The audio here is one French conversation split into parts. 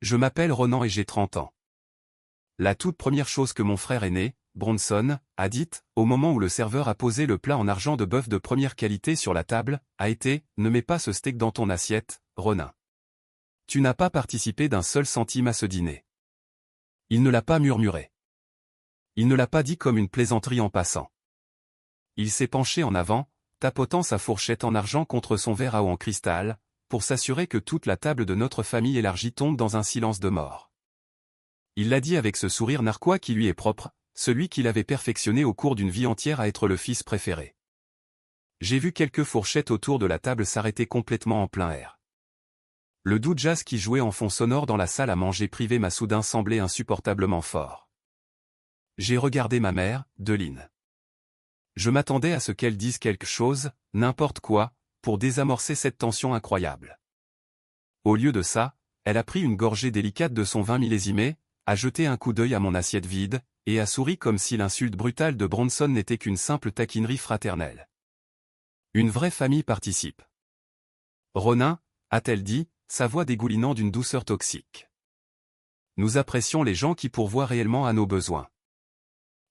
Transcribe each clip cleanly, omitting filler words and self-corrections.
Je m'appelle Ronan et j'ai 30 ans. La toute première chose que mon frère aîné, Bronson, a dite, au moment où le serveur a posé le plat en argent de bœuf de première qualité sur la table, a été « Ne mets pas ce steak dans ton assiette, Ronin. Tu n'as pas participé d'un seul centime à ce dîner. » Il ne l'a pas murmuré. Il ne l'a pas dit comme une plaisanterie en passant. Il s'est penché en avant, tapotant sa fourchette en argent contre son verre à eau en cristal, pour s'assurer que toute la table de notre famille élargie tombe dans un silence de mort. Il l'a dit avec ce sourire narquois qui lui est propre, celui qu'il avait perfectionné au cours d'une vie entière à être le fils préféré. J'ai vu quelques fourchettes autour de la table s'arrêter complètement en plein air. Le doux jazz qui jouait en fond sonore dans la salle à manger privée m'a soudain semblé insupportablement fort. J'ai regardé ma mère, Deline. Je m'attendais à ce qu'elle dise quelque chose, n'importe quoi, pour désamorcer cette tension incroyable. Au lieu de ça, elle a pris une gorgée délicate de son vin millésimé, a jeté un coup d'œil à mon assiette vide, et a souri comme si l'insulte brutale de Bronson n'était qu'une simple taquinerie fraternelle. Une vraie famille participe. Ronin, a-t-elle dit, sa voix dégoulinant d'une douceur toxique. Nous apprécions les gens qui pourvoient réellement à nos besoins.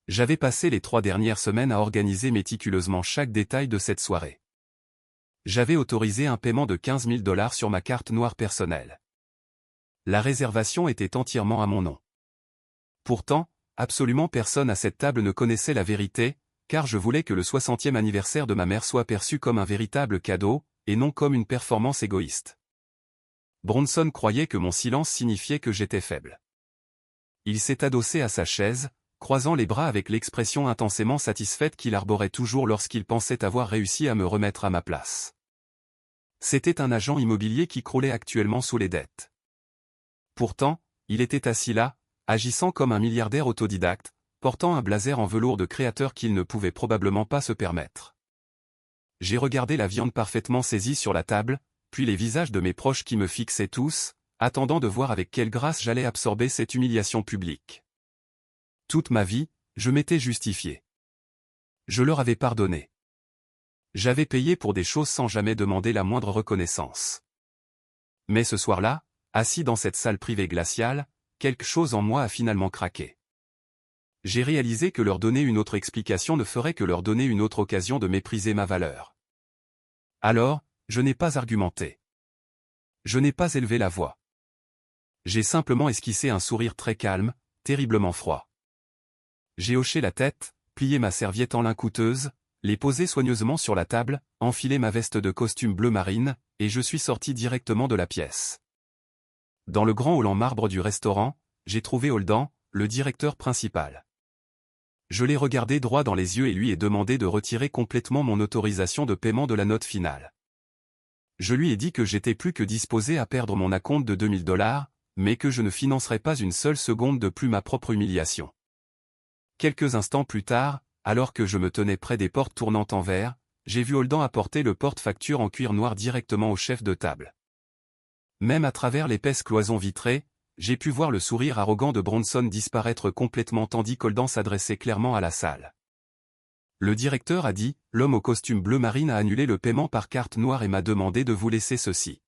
J'avais passé les 3 dernières semaines à organiser méticuleusement chaque détail de cette soirée. J'avais autorisé un paiement de $15 000 sur ma carte noire personnelle. La réservation était entièrement à mon nom. Pourtant, absolument personne à cette table ne connaissait la vérité, car je voulais que le 60e anniversaire de ma mère soit perçu comme un véritable cadeau, et non comme une performance égoïste. Bronson croyait que mon silence signifiait que j'étais faible. Il s'est adossé à sa chaise, croisant les bras avec l'expression intensément satisfaite qu'il arborait toujours lorsqu'il pensait avoir réussi à me remettre à ma place. C'était un agent immobilier qui croulait actuellement sous les dettes. Pourtant, il était assis là, agissant comme un milliardaire autodidacte, portant un blazer en velours de créateur qu'il ne pouvait probablement pas se permettre. J'ai regardé la viande parfaitement saisie sur la table, puis les visages de mes proches qui me fixaient tous, attendant de voir avec quelle grâce j'allais absorber cette humiliation publique. Toute ma vie, je m'étais justifié. Je leur avais pardonné. J'avais payé pour des choses sans jamais demander la moindre reconnaissance. Mais ce soir-là, assis dans cette salle privée glaciale, quelque chose en moi a finalement craqué. J'ai réalisé que leur donner une autre explication ne ferait que leur donner une autre occasion de mépriser ma valeur. Alors, je n'ai pas argumenté. Je n'ai pas élevé la voix. J'ai simplement esquissé un sourire très calme, terriblement froid. J'ai hoché la tête, plié ma serviette en lin coûteuse, l'ai posée soigneusement sur la table, enfilé ma veste de costume bleu marine, et je suis sorti directement de la pièce. Dans le grand hall en marbre du restaurant, j'ai trouvé Holden, le directeur principal. Je l'ai regardé droit dans les yeux et lui ai demandé de retirer complètement mon autorisation de paiement de la note finale. Je lui ai dit que j'étais plus que disposé à perdre mon acompte de $2000, mais que je ne financerais pas une seule seconde de plus ma propre humiliation. Quelques instants plus tard, alors que je me tenais près des portes tournantes en verre, j'ai vu Holden apporter le porte-facture en cuir noir directement au chef de table. Même à travers l'épaisse cloison vitrée, j'ai pu voir le sourire arrogant de Bronson disparaître complètement tandis qu'Holden s'adressait clairement à la salle. Le directeur a dit, l'homme au costume bleu marine a annulé le paiement par carte noire et m'a demandé de vous laisser ceci.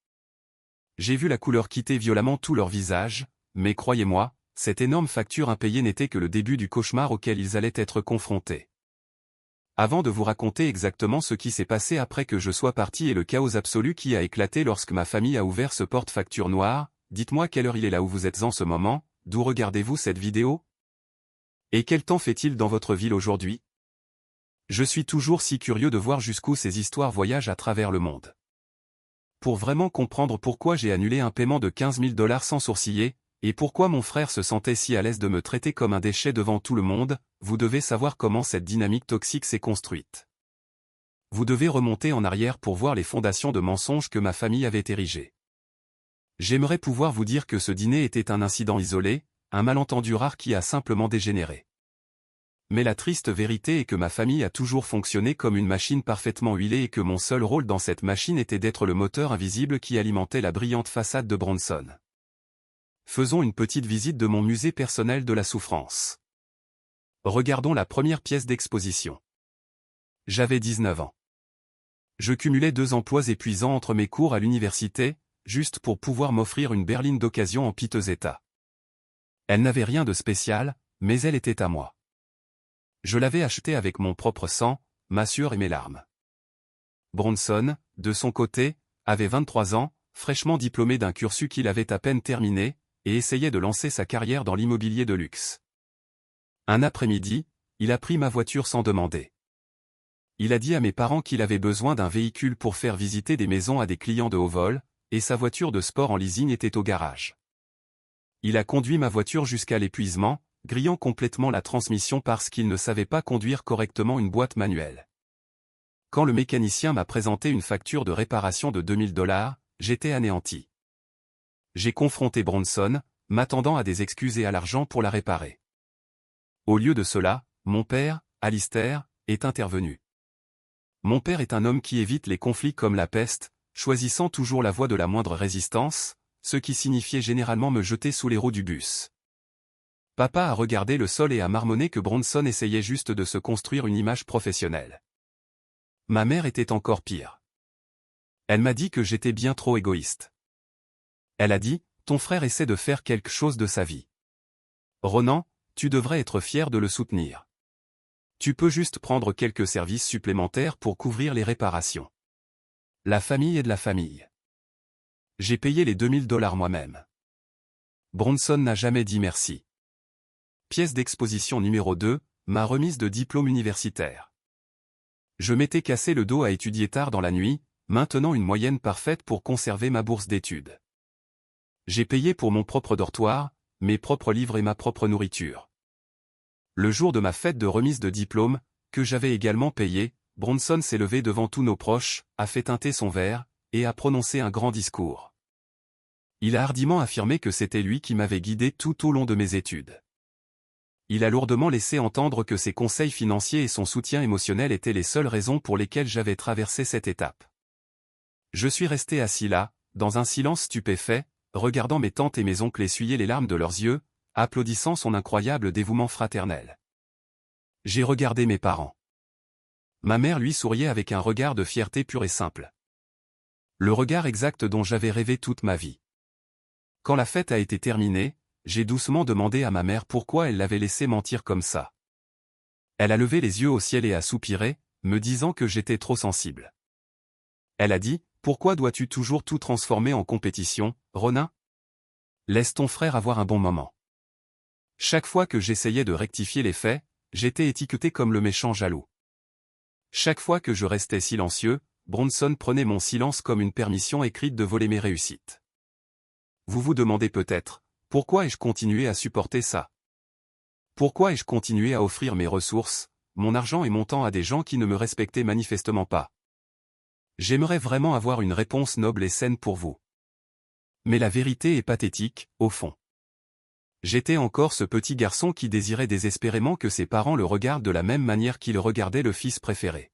J'ai vu la couleur quitter violemment tout leur visage, mais croyez-moi, cette énorme facture impayée n'était que le début du cauchemar auquel ils allaient être confrontés. Avant de vous raconter exactement ce qui s'est passé après que je sois parti et le chaos absolu qui a éclaté lorsque ma famille a ouvert ce porte-facture noir, dites-moi quelle heure il est là où vous êtes en ce moment, d'où regardez-vous cette vidéo? Et quel temps fait-il dans votre ville aujourd'hui? Je suis toujours si curieux de voir jusqu'où ces histoires voyagent à travers le monde. Pour vraiment comprendre pourquoi j'ai annulé un paiement de $15 000 sans sourciller, et pourquoi mon frère se sentait si à l'aise de me traiter comme un déchet devant tout le monde, vous devez savoir comment cette dynamique toxique s'est construite. Vous devez remonter en arrière pour voir les fondations de mensonges que ma famille avait érigées. J'aimerais pouvoir vous dire que ce dîner était un incident isolé, un malentendu rare qui a simplement dégénéré. Mais la triste vérité est que ma famille a toujours fonctionné comme une machine parfaitement huilée et que mon seul rôle dans cette machine était d'être le moteur invisible qui alimentait la brillante façade de Bronson. Faisons une petite visite de mon musée personnel de la souffrance. Regardons la première pièce d'exposition. J'avais 19 ans. Je cumulais 2 emplois épuisants entre mes cours à l'université, juste pour pouvoir m'offrir une berline d'occasion en piteux état. Elle n'avait rien de spécial, mais elle était à moi. Je l'avais achetée avec mon propre sang, ma sueur et mes larmes. Bronson, de son côté, avait 23 ans, fraîchement diplômé d'un cursus qu'il avait à peine terminé, et essayait de lancer sa carrière dans l'immobilier de luxe. Un après-midi, il a pris ma voiture sans demander. Il a dit à mes parents qu'il avait besoin d'un véhicule pour faire visiter des maisons à des clients de haut vol, et sa voiture de sport en leasing était au garage. Il a conduit ma voiture jusqu'à l'épuisement, grillant complètement la transmission parce qu'il ne savait pas conduire correctement une boîte manuelle. Quand le mécanicien m'a présenté une facture de réparation de $2000, j'étais anéanti. J'ai confronté Bronson, m'attendant à des excuses et à l'argent pour la réparer. Au lieu de cela, mon père, Alistair, est intervenu. Mon père est un homme qui évite les conflits comme la peste, choisissant toujours la voie de la moindre résistance, ce qui signifiait généralement me jeter sous les roues du bus. Papa a regardé le sol et a marmonné que Bronson essayait juste de se construire une image professionnelle. Ma mère était encore pire. Elle m'a dit que j'étais bien trop égoïste. Elle a dit, ton frère essaie de faire quelque chose de sa vie. Ronan, tu devrais être fier de le soutenir. Tu peux juste prendre quelques services supplémentaires pour couvrir les réparations. La famille est de la famille. J'ai payé les $2000 moi-même. Bronson n'a jamais dit merci. Pièce d'exposition numéro 2, ma remise de diplôme universitaire. Je m'étais cassé le dos à étudier tard dans la nuit, maintenant une moyenne parfaite pour conserver ma bourse d'études. J'ai payé pour mon propre dortoir, mes propres livres et ma propre nourriture. Le jour de ma fête de remise de diplôme, que j'avais également payé, Bronson s'est levé devant tous nos proches, a fait teinter son verre, et a prononcé un grand discours. Il a hardiment affirmé que c'était lui qui m'avait guidé tout au long de mes études. Il a lourdement laissé entendre que ses conseils financiers et son soutien émotionnel étaient les seules raisons pour lesquelles j'avais traversé cette étape. Je suis resté assis là, dans un silence stupéfait, regardant mes tantes et mes oncles essuyer les larmes de leurs yeux, applaudissant son incroyable dévouement fraternel. J'ai regardé mes parents. Ma mère lui souriait avec un regard de fierté pure et simple. Le regard exact dont j'avais rêvé toute ma vie. Quand la fête a été terminée, j'ai doucement demandé à ma mère pourquoi elle l'avait laissé mentir comme ça. Elle a levé les yeux au ciel et a soupiré, me disant que j'étais trop sensible. Elle a dit, « Pourquoi dois-tu toujours tout transformer en compétition, Ronan? Laisse ton frère avoir un bon moment. » Chaque fois que j'essayais de rectifier les faits, j'étais étiqueté comme le méchant jaloux. Chaque fois que je restais silencieux, Bronson prenait mon silence comme une permission écrite de voler mes réussites. Vous vous demandez peut-être, pourquoi ai-je continué à supporter ça? Pourquoi ai-je continué à offrir mes ressources, mon argent et mon temps à des gens qui ne me respectaient manifestement pas? J'aimerais vraiment avoir une réponse noble et saine pour vous. Mais la vérité est pathétique, au fond. J'étais encore ce petit garçon qui désirait désespérément que ses parents le regardent de la même manière qu'il regardait le fils préféré.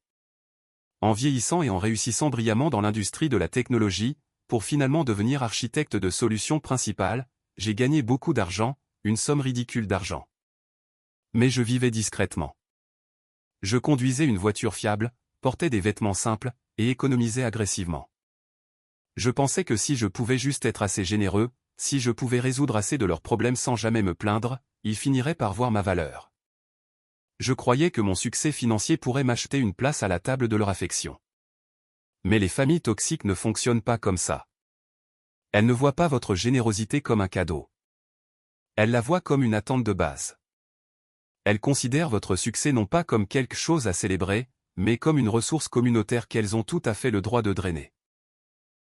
En vieillissant et en réussissant brillamment dans l'industrie de la technologie, pour finalement devenir architecte de solutions principales, j'ai gagné beaucoup d'argent, une somme ridicule d'argent. Mais je vivais discrètement. Je conduisais une voiture fiable, portais des vêtements simples, et économisais agressivement. Je pensais que si je pouvais juste être assez généreux, si je pouvais résoudre assez de leurs problèmes sans jamais me plaindre, ils finiraient par voir ma valeur. Je croyais que mon succès financier pourrait m'acheter une place à la table de leur affection. Mais les familles toxiques ne fonctionnent pas comme ça. Elles ne voient pas votre générosité comme un cadeau. Elles la voient comme une attente de base. Elles considèrent votre succès non pas comme quelque chose à célébrer, mais comme une ressource communautaire qu'elles ont tout à fait le droit de drainer.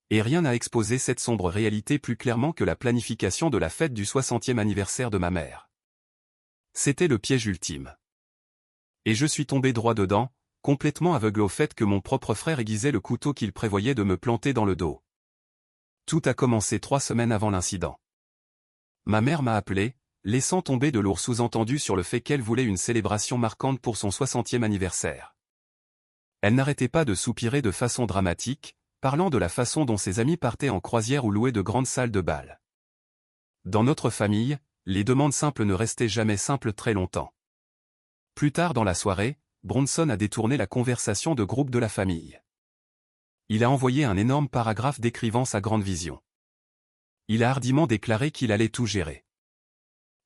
Et rien n'a exposé cette sombre réalité plus clairement que la planification de la fête du 60e anniversaire de ma mère. C'était le piège ultime. Et je suis tombé droit dedans, complètement aveugle au fait que mon propre frère aiguisait le couteau qu'il prévoyait de me planter dans le dos. Tout a commencé 3 semaines avant l'incident. Ma mère m'a appelé, laissant tomber de lourds sous-entendus sur le fait qu'elle voulait une célébration marquante pour son 60e anniversaire. Elle n'arrêtait pas de soupirer de façon dramatique, parlant de la façon dont ses amis partaient en croisière ou louaient de grandes salles de bal. Dans notre famille, les demandes simples ne restaient jamais simples très longtemps. Plus tard dans la soirée, Bronson a détourné la conversation de groupe de la famille. Il a envoyé un énorme paragraphe décrivant sa grande vision. Il a hardiment déclaré qu'il allait tout gérer.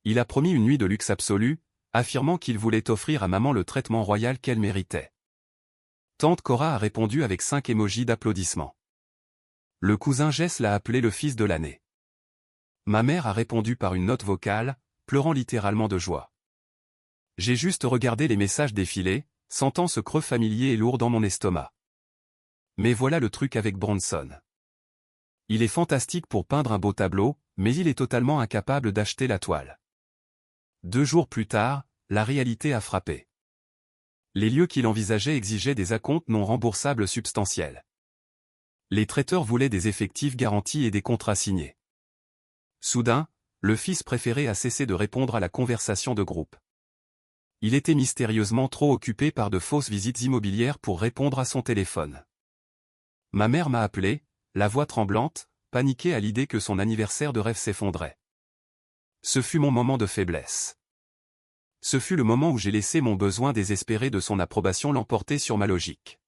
Il a promis une nuit de luxe absolu, affirmant qu'il voulait offrir à maman le traitement royal qu'elle méritait. Tante Cora a répondu avec 5 émojis d'applaudissements. Le cousin Jess l'a appelé le fils de l'année. Ma mère a répondu par une note vocale, pleurant littéralement de joie. J'ai juste regardé les messages défiler, sentant ce creux familier et lourd dans mon estomac. Mais voilà le truc avec Bronson. Il est fantastique pour peindre un beau tableau, mais il est totalement incapable d'acheter la toile. 2 jours plus tard, la réalité a frappé. Les lieux qu'il envisageait exigeaient des acomptes non remboursables substantiels. Les traiteurs voulaient des effectifs garantis et des contrats signés. Soudain, le fils préféré a cessé de répondre à la conversation de groupe. Il était mystérieusement trop occupé par de fausses visites immobilières pour répondre à son téléphone. Ma mère m'a appelé, la voix tremblante, paniquée à l'idée que son anniversaire de rêve s'effondrait. Ce fut mon moment de faiblesse. Ce fut le moment où j'ai laissé mon besoin désespéré de son approbation l'emporter sur ma logique.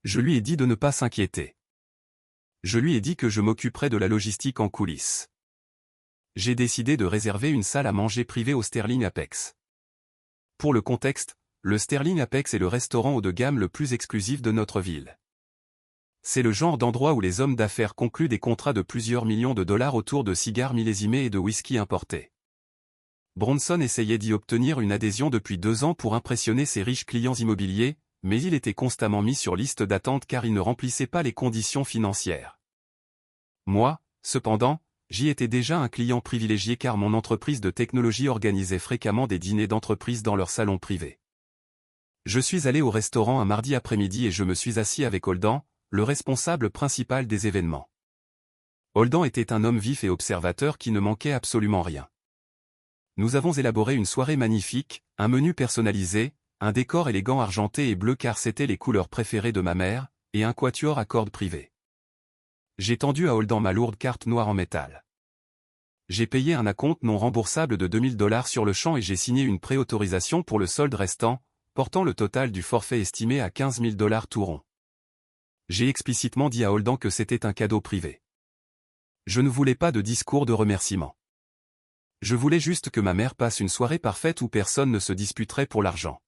Je lui ai dit de ne pas s'inquiéter. Je lui ai dit que je m'occuperais de la logistique en coulisses. J'ai décidé de réserver une salle à manger privée au Sterling Apex. Pour le contexte, le Sterling Apex est le restaurant haut de gamme le plus exclusif de notre ville. C'est le genre d'endroit où les hommes d'affaires concluent des contrats de plusieurs millions de dollars autour de cigares millésimés et de whisky importés. Bronson essayait d'y obtenir une adhésion depuis 2 ans pour impressionner ses riches clients immobiliers, mais il était constamment mis sur liste d'attente car il ne remplissait pas les conditions financières. Moi, cependant, j'y étais déjà un client privilégié car mon entreprise de technologie organisait fréquemment des dîners d'entreprise dans leur salon privé. Je suis allé au restaurant un mardi après-midi et je me suis assis avec Holden, le responsable principal des événements. Holden était un homme vif et observateur qui ne manquait absolument rien. Nous avons élaboré une soirée magnifique, un menu personnalisé, un décor élégant argenté et bleu car c'étaient les couleurs préférées de ma mère, et un quatuor à cordes privé. J'ai tendu à Holden ma lourde carte noire en métal. J'ai payé un acompte non remboursable de $2000 sur le champ et j'ai signé une préautorisation pour le solde restant, portant le total du forfait estimé à $15 000 tout rond. J'ai explicitement dit à Holden que c'était un cadeau privé. Je ne voulais pas de discours de remerciement. Je voulais juste que ma mère passe une soirée parfaite où personne ne se disputerait pour l'argent.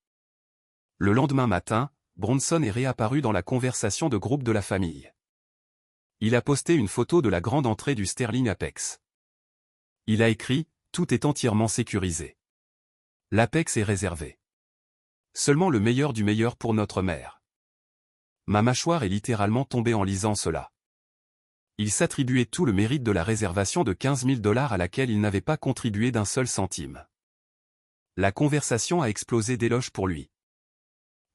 Le lendemain matin, Bronson est réapparu dans la conversation de groupe de la famille. Il a posté une photo de la grande entrée du Sterling Apex. Il a écrit « Tout est entièrement sécurisé. L'Apex est réservé. Seulement le meilleur du meilleur pour notre mère. » Ma mâchoire est littéralement tombée en lisant cela. Il s'attribuait tout le mérite de la réservation de $15 000 à laquelle il n'avait pas contribué d'un seul centime. La conversation a explosé d'éloges pour lui.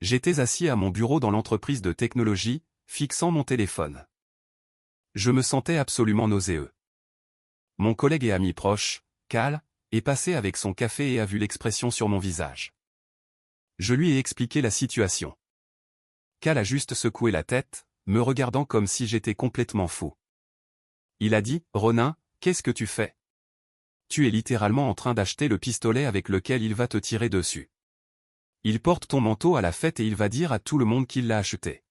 J'étais assis à mon bureau dans l'entreprise de technologie, fixant mon téléphone. Je me sentais absolument nauséeux. Mon collègue et ami proche, Cal, est passé avec son café et a vu l'expression sur mon visage. Je lui ai expliqué la situation. Cal a juste secoué la tête, me regardant comme si j'étais complètement fou. Il a dit « Ronin, qu'est-ce que tu fais? Tu es littéralement en train d'acheter le pistolet avec lequel il va te tirer dessus. Il porte ton manteau à la fête et il va dire à tout le monde qu'il l'a acheté.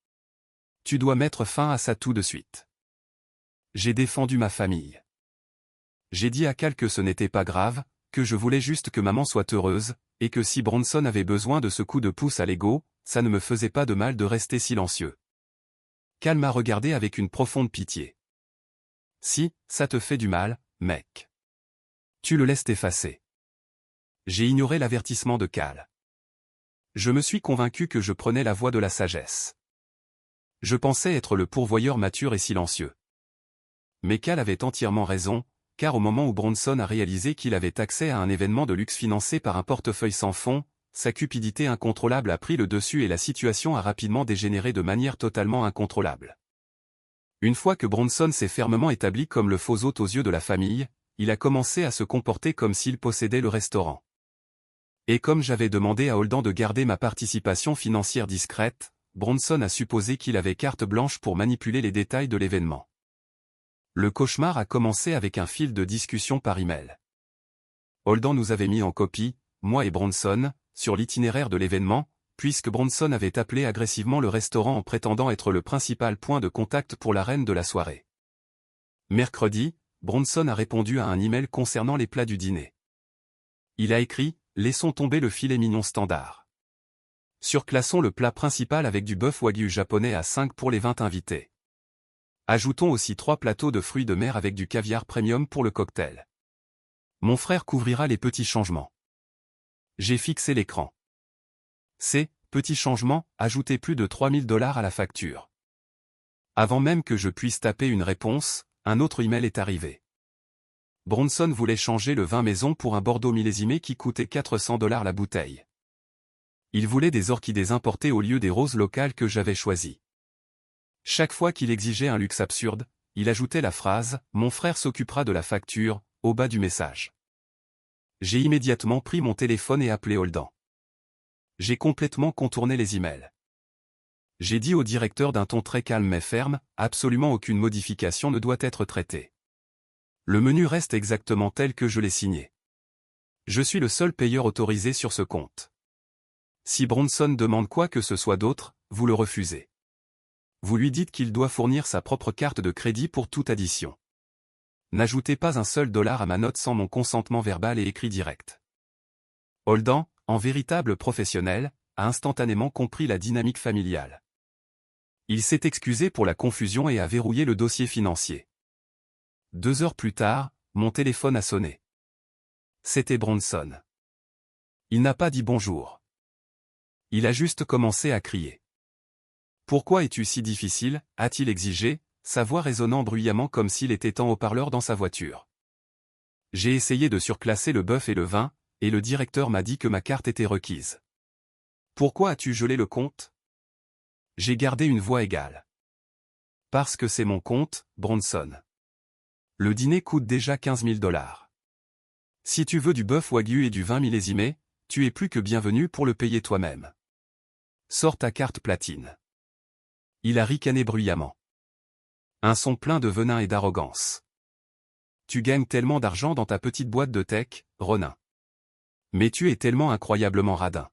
Tu dois mettre fin à ça tout de suite. » J'ai défendu ma famille. J'ai dit à Cal que ce n'était pas grave, que je voulais juste que maman soit heureuse, et que si Bronson avait besoin de ce coup de pouce à l'ego, ça ne me faisait pas de mal de rester silencieux. Cal m'a regardé avec une profonde pitié. Si, ça te fait du mal, mec. Tu le laisses t'effacer. J'ai ignoré l'avertissement de Cal. Je me suis convaincu que je prenais la voie de la sagesse. Je pensais être le pourvoyeur mature et silencieux. Mais Cal avait entièrement raison, car au moment où Bronson a réalisé qu'il avait accès à un événement de luxe financé par un portefeuille sans fond, sa cupidité incontrôlable a pris le dessus et la situation a rapidement dégénéré de manière totalement incontrôlable. Une fois que Bronson s'est fermement établi comme le faux hôte aux yeux de la famille, il a commencé à se comporter comme s'il possédait le restaurant. Et comme j'avais demandé à Holden de garder ma participation financière discrète, Bronson a supposé qu'il avait carte blanche pour manipuler les détails de l'événement. Le cauchemar a commencé avec un fil de discussion par email. Holden nous avait mis en copie, moi et Bronson, sur l'itinéraire de l'événement, puisque Bronson avait appelé agressivement le restaurant en prétendant être le principal point de contact pour la reine de la soirée. Mercredi, Bronson a répondu à un email concernant les plats du dîner. Il a écrit « Laissons tomber le filet mignon standard. Surclassons le plat principal avec du bœuf wagyu japonais à 5 pour les 20 invités. Ajoutons aussi 3 plateaux de fruits de mer avec du caviar premium pour le cocktail. Mon frère couvrira les petits changements. » J'ai fixé l'écran. Ces petits changements ajoutaient plus de $3000 à la facture. Avant même que je puisse taper une réponse, un autre email est arrivé. Bronson voulait changer le vin maison pour un Bordeaux millésimé qui coûtait $400 la bouteille. Il voulait des orchidées importées au lieu des roses locales que j'avais choisies. Chaque fois qu'il exigeait un luxe absurde, il ajoutait la phrase « Mon frère s'occupera de la facture » au bas du message. J'ai immédiatement pris mon téléphone et appelé Holdan. J'ai complètement contourné les emails. J'ai dit au directeur d'un ton très calme mais ferme, absolument aucune modification ne doit être traitée. Le menu reste exactement tel que je l'ai signé. Je suis le seul payeur autorisé sur ce compte. Si Bronson demande quoi que ce soit d'autre, vous le refusez. Vous lui dites qu'il doit fournir sa propre carte de crédit pour toute addition. N'ajoutez pas un seul dollar à ma note sans mon consentement verbal et écrit direct. Holdan, en véritable professionnel, a instantanément compris la dynamique familiale. Il s'est excusé pour la confusion et a verrouillé le dossier financier. 2 heures plus tard, mon téléphone a sonné. C'était Bronson. Il n'a pas dit bonjour. Il a juste commencé à crier. « Pourquoi es-tu si difficile » a-t-il exigé, sa voix résonnant bruyamment comme s'il était en haut-parleur dans sa voiture. J'ai essayé de surclasser le bœuf et le vin, et le directeur m'a dit que ma carte était requise. « Pourquoi as-tu gelé le compte » J'ai gardé une voix égale. « Parce que c'est mon compte, Bronson. Le dîner coûte déjà $15 000. Si tu veux du bœuf wagyu et du vin millésimé, tu es plus que bienvenu pour le payer toi-même. Sors ta carte platine. » Il a ricané bruyamment. Un son plein de venin et d'arrogance. « Tu gagnes tellement d'argent dans ta petite boîte de tech, Ronin. Mais tu es tellement incroyablement radin.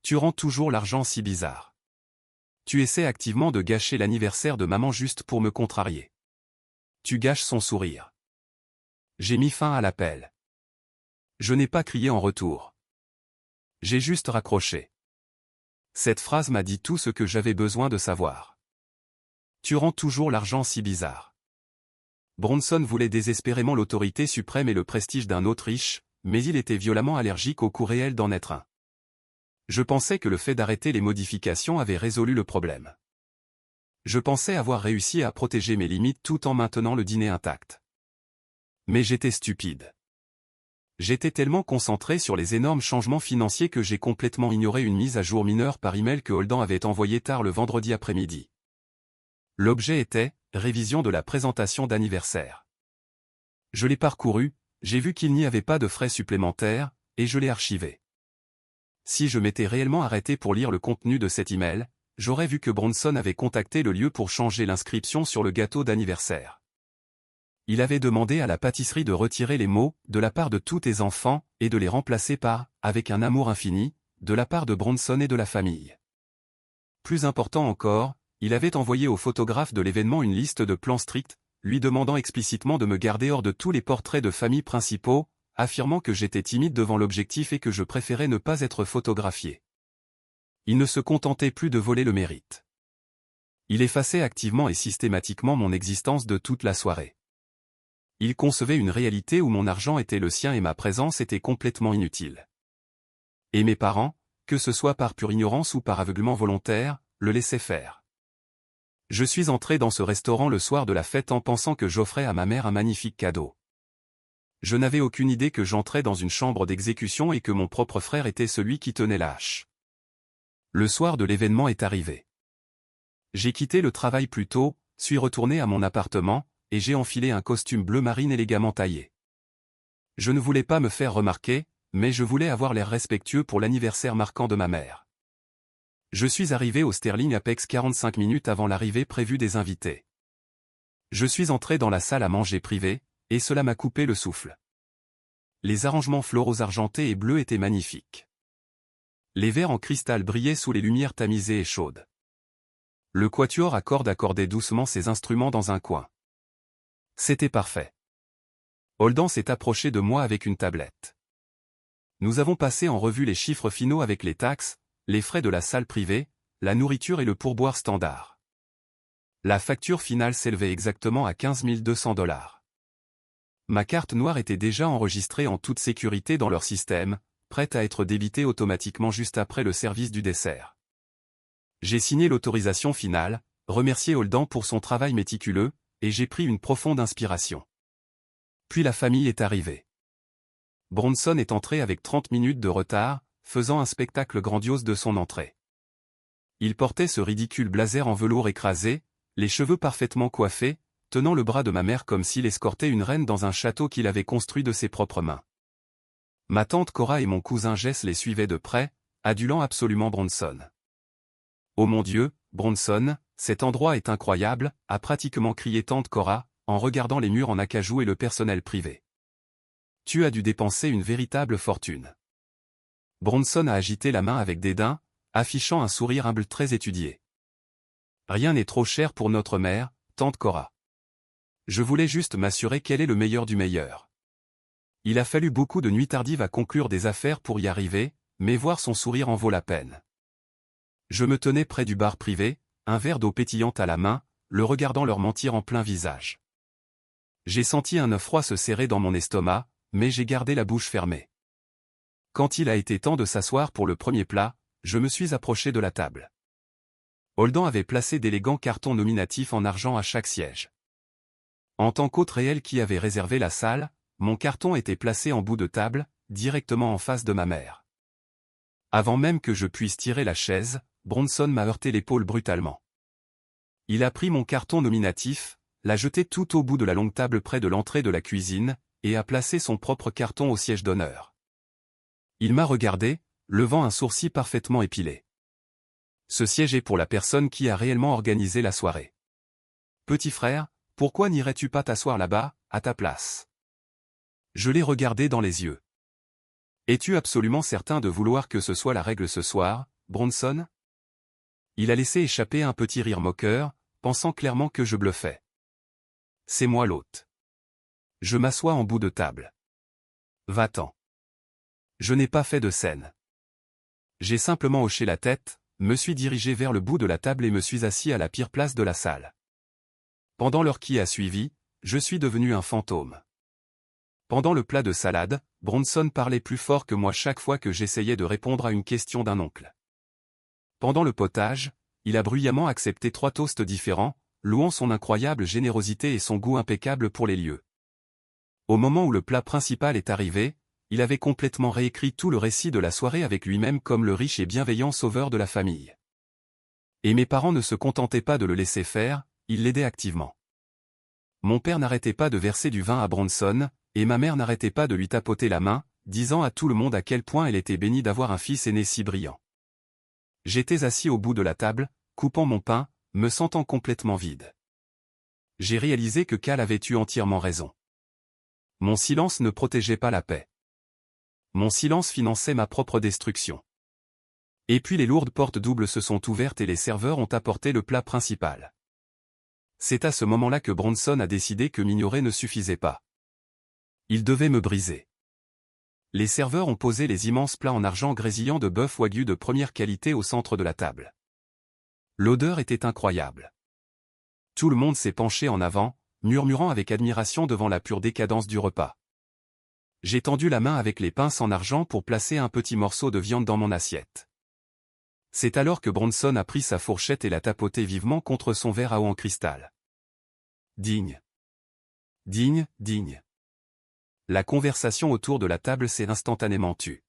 Tu rends toujours l'argent si bizarre. Tu essaies activement de gâcher l'anniversaire de maman juste pour me contrarier. Tu gâches son sourire. » J'ai mis fin à l'appel. Je n'ai pas crié en retour. J'ai juste raccroché. Cette phrase m'a dit tout ce que j'avais besoin de savoir. Tu rends toujours l'argent si bizarre. Bronson voulait désespérément l'autorité suprême et le prestige d'un Autriche, mais il était violemment allergique au coût réel d'en être un. Je pensais que le fait d'arrêter les modifications avait résolu le problème. Je pensais avoir réussi à protéger mes limites tout en maintenant le dîner intact. Mais j'étais stupide. J'étais tellement concentré sur les énormes changements financiers que j'ai complètement ignoré une mise à jour mineure par email que Holdan avait envoyée tard le vendredi après-midi. L'objet était « Révision de la présentation d'anniversaire ». Je l'ai parcouru, j'ai vu qu'il n'y avait pas de frais supplémentaires, et je l'ai archivé. Si je m'étais réellement arrêté pour lire le contenu de cet email, j'aurais vu que Bronson avait contacté le lieu pour changer l'inscription sur le gâteau d'anniversaire. Il avait demandé à la pâtisserie de retirer les mots « de la part de tous tes enfants » et de les remplacer par « avec un amour infini » de la part de Bronson et de la famille. Plus important encore, il avait envoyé au photographe de l'événement une liste de plans stricts, lui demandant explicitement de me garder hors de tous les portraits de famille principaux, affirmant que j'étais timide devant l'objectif et que je préférais ne pas être photographié. Il ne se contentait plus de voler le mérite. Il effaçait activement et systématiquement mon existence de toute la soirée. Il concevait une réalité où mon argent était le sien et ma présence était complètement inutile. Et mes parents, que ce soit par pure ignorance ou par aveuglement volontaire, le laissaient faire. Je suis entré dans ce restaurant le soir de la fête en pensant que j'offrais à ma mère un magnifique cadeau. Je n'avais aucune idée que j'entrais dans une chambre d'exécution et que mon propre frère était celui qui tenait la hache. Le soir de l'événement est arrivé. J'ai quitté le travail plus tôt, suis retourné à mon appartement, et j'ai enfilé un costume bleu marine élégamment taillé. Je ne voulais pas me faire remarquer, mais je voulais avoir l'air respectueux pour l'anniversaire marquant de ma mère. Je suis arrivé au Sterling Apex 45 minutes avant l'arrivée prévue des invités. Je suis entré dans la salle à manger privée, et cela m'a coupé le souffle. Les arrangements floraux argentés et bleus étaient magnifiques. Les verres en cristal brillaient sous les lumières tamisées et chaudes. Le quatuor à cordes accordait doucement ses instruments dans un coin. C'était parfait. Holden s'est approché de moi avec une tablette. Nous avons passé en revue les chiffres finaux avec les taxes, les frais de la salle privée, la nourriture et le pourboire standard. La facture finale s'élevait exactement à 15 200 $. Ma carte noire était déjà enregistrée en toute sécurité dans leur système, prête à être débitée automatiquement juste après le service du dessert. J'ai signé l'autorisation finale, remercié Holden pour son travail méticuleux, et j'ai pris une profonde inspiration. Puis la famille est arrivée. Bronson est entré avec 30 minutes de retard, faisant un spectacle grandiose de son entrée. Il portait ce ridicule blazer en velours écrasé, les cheveux parfaitement coiffés, tenant le bras de ma mère comme s'il escortait une reine dans un château qu'il avait construit de ses propres mains. Ma tante Cora et mon cousin Jess les suivaient de près, adulant absolument Bronson. « Oh mon Dieu, Bronson, cet endroit est incroyable », a pratiquement crié tante Cora, en regardant les murs en acajou et le personnel privé. « Tu as dû dépenser une véritable fortune. » Bronson a agité la main avec dédain, affichant un sourire humble très étudié. « Rien n'est trop cher pour notre mère, tante Cora. Je voulais juste m'assurer qu'elle est le meilleur du meilleur. » Il a fallu beaucoup de nuits tardives à conclure des affaires pour y arriver, mais voir son sourire en vaut la peine. Je me tenais près du bar privé, un verre d'eau pétillante à la main, le regardant leur mentir en plein visage. J'ai senti un œuf froid se serrer dans mon estomac, mais j'ai gardé la bouche fermée. Quand il a été temps de s'asseoir pour le premier plat, je me suis approché de la table. Holden avait placé d'élégants cartons nominatifs en argent à chaque siège. En tant qu'hôte réel qui avait réservé la salle, mon carton était placé en bout de table, directement en face de ma mère. Avant même que je puisse tirer la chaise, Bronson m'a heurté l'épaule brutalement. Il a pris mon carton nominatif, l'a jeté tout au bout de la longue table près de l'entrée de la cuisine, et a placé son propre carton au siège d'honneur. Il m'a regardé, levant un sourcil parfaitement épilé. Ce siège est pour la personne qui a réellement organisé la soirée. Petit frère, pourquoi n'irais-tu pas t'asseoir là-bas, à ta place? Je l'ai regardé dans les yeux. Es-tu absolument certain de vouloir que ce soit la règle ce soir, Bronson? Il a laissé échapper un petit rire moqueur, pensant clairement que je bluffais. C'est moi l'hôte. Je m'assois en bout de table. Va-t'en. Je n'ai pas fait de scène. J'ai simplement hoché la tête, me suis dirigé vers le bout de la table et me suis assis à la pire place de la salle. Pendant l'heure qui a suivi, je suis devenu un fantôme. Pendant le plat de salade, Bronson parlait plus fort que moi chaque fois que j'essayais de répondre à une question d'un oncle. Pendant le potage, il a bruyamment accepté 3 toasts différents, louant son incroyable générosité et son goût impeccable pour les lieux. Au moment où le plat principal est arrivé, il avait complètement réécrit tout le récit de la soirée avec lui-même comme le riche et bienveillant sauveur de la famille. Et mes parents ne se contentaient pas de le laisser faire, ils l'aidaient activement. Mon père n'arrêtait pas de verser du vin à Bronson, et ma mère n'arrêtait pas de lui tapoter la main, disant à tout le monde à quel point elle était bénie d'avoir un fils aîné si brillant. J'étais assis au bout de la table, coupant mon pain, me sentant complètement vide. J'ai réalisé que Cal avait eu entièrement raison. Mon silence ne protégeait pas la paix. Mon silence finançait ma propre destruction. Et puis les lourdes portes doubles se sont ouvertes et les serveurs ont apporté le plat principal. C'est à ce moment-là que Bronson a décidé que m'ignorer ne suffisait pas. Il devait me briser. Les serveurs ont posé les immenses plats en argent grésillant de bœuf wagyu de première qualité au centre de la table. L'odeur était incroyable. Tout le monde s'est penché en avant, murmurant avec admiration devant la pure décadence du repas. J'ai tendu la main avec les pinces en argent pour placer un petit morceau de viande dans mon assiette. C'est alors que Bronson a pris sa fourchette et l'a tapoté vivement contre son verre à eau en cristal. Digne. Digne, digne. La conversation autour de la table s'est instantanément tue.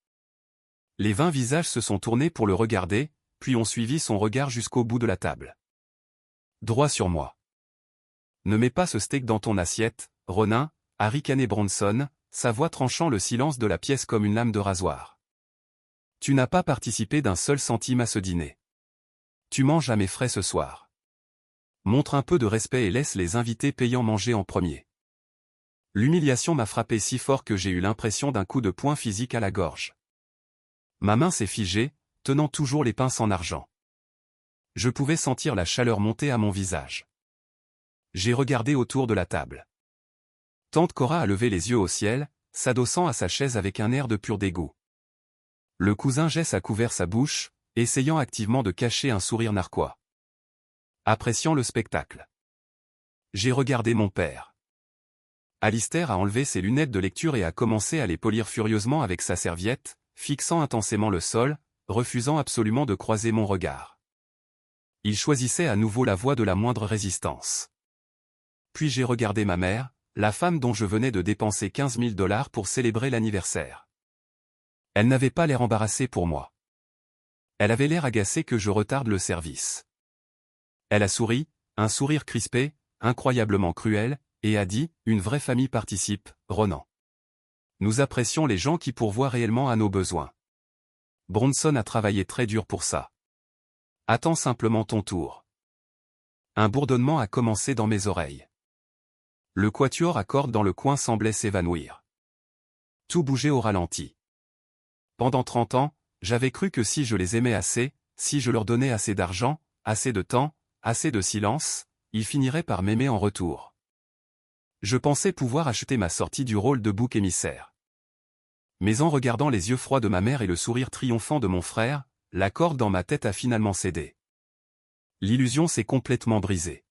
Les 20 visages se sont tournés pour le regarder, puis ont suivi son regard jusqu'au bout de la table. Droit sur moi. Ne mets pas ce steak dans ton assiette, Ronin, a ricané Bronson, sa voix tranchant le silence de la pièce comme une lame de rasoir. Tu n'as pas participé d'un seul centime à ce dîner. Tu manges à mes frais ce soir. Montre un peu de respect et laisse les invités payants manger en premier. L'humiliation m'a frappé si fort que j'ai eu l'impression d'un coup de poing physique à la gorge. Ma main s'est figée, tenant toujours les pinces en argent. Je pouvais sentir la chaleur monter à mon visage. J'ai regardé autour de la table. Tante Cora a levé les yeux au ciel, s'adossant à sa chaise avec un air de pur dégoût. Le cousin Jess a couvert sa bouche, essayant activement de cacher un sourire narquois. Appréciant le spectacle. J'ai regardé mon père. Alistair a enlevé ses lunettes de lecture et a commencé à les polir furieusement avec sa serviette, fixant intensément le sol, refusant absolument de croiser mon regard. Il choisissait à nouveau la voie de la moindre résistance. Puis j'ai regardé ma mère, la femme dont je venais de dépenser 15 000 $ pour célébrer l'anniversaire. Elle n'avait pas l'air embarrassée pour moi. Elle avait l'air agacée que je retarde le service. Elle a souri, un sourire crispé, incroyablement cruel, et a dit, une vraie famille participe, Ronan. Nous apprécions les gens qui pourvoient réellement à nos besoins. Bronson a travaillé très dur pour ça. Attends simplement ton tour. Un bourdonnement a commencé dans mes oreilles. Le quatuor à cordes dans le coin semblait s'évanouir. Tout bougeait au ralenti. Pendant 30 ans, j'avais cru que si je les aimais assez, si je leur donnais assez d'argent, assez de temps, assez de silence, ils finiraient par m'aimer en retour. Je pensais pouvoir acheter ma sortie du rôle de bouc émissaire. Mais en regardant les yeux froids de ma mère et le sourire triomphant de mon frère, la corde dans ma tête a finalement cédé. L'illusion s'est complètement brisée.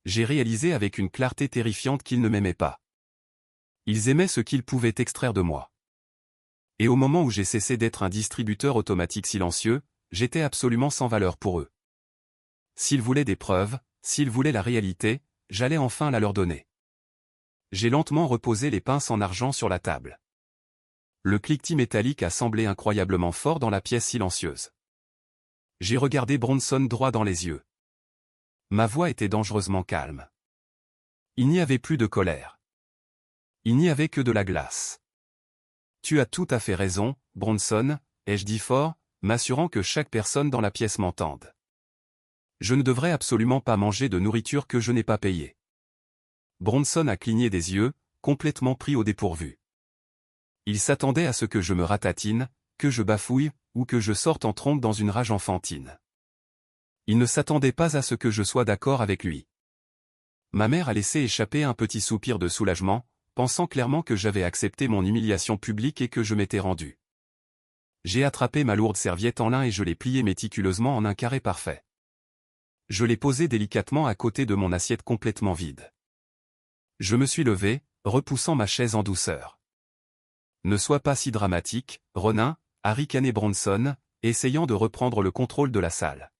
J'ai réalisé avec une clarté terrifiante qu'ils ne m'aimaient pas. Ils aimaient ce qu'ils pouvaient extraire de moi. Et au moment où j'ai cessé d'être un distributeur automatique silencieux, j'étais absolument sans valeur pour eux. S'ils voulaient des preuves, s'ils voulaient la réalité, j'allais enfin la leur donner. J'ai lentement reposé les pinces en argent sur la table. Le cliquetis métallique a semblé incroyablement fort dans la pièce silencieuse. J'ai regardé Bronson droit dans les yeux. Ma voix était dangereusement calme. Il n'y avait plus de colère. Il n'y avait que de la glace. Tu as tout à fait raison, Bronson, ai-je dit fort, m'assurant que chaque personne dans la pièce m'entende. Je ne devrais absolument pas manger de nourriture que je n'ai pas payée. Bronson a cligné des yeux, complètement pris au dépourvu. Il s'attendait à ce que je me ratatine, que je bafouille, ou que je sorte en trompe dans une rage enfantine. Il ne s'attendait pas à ce que je sois d'accord avec lui. Ma mère a laissé échapper un petit soupir de soulagement, pensant clairement que j'avais accepté mon humiliation publique et que je m'étais rendu. J'ai attrapé ma lourde serviette en lin et je l'ai pliée méticuleusement en un carré parfait. Je l'ai posée délicatement à côté de mon assiette complètement vide. Je me suis levé, repoussant ma chaise en douceur. Ne sois pas si dramatique, Ronin, a ricané Bronson, essayant de reprendre le contrôle de la salle.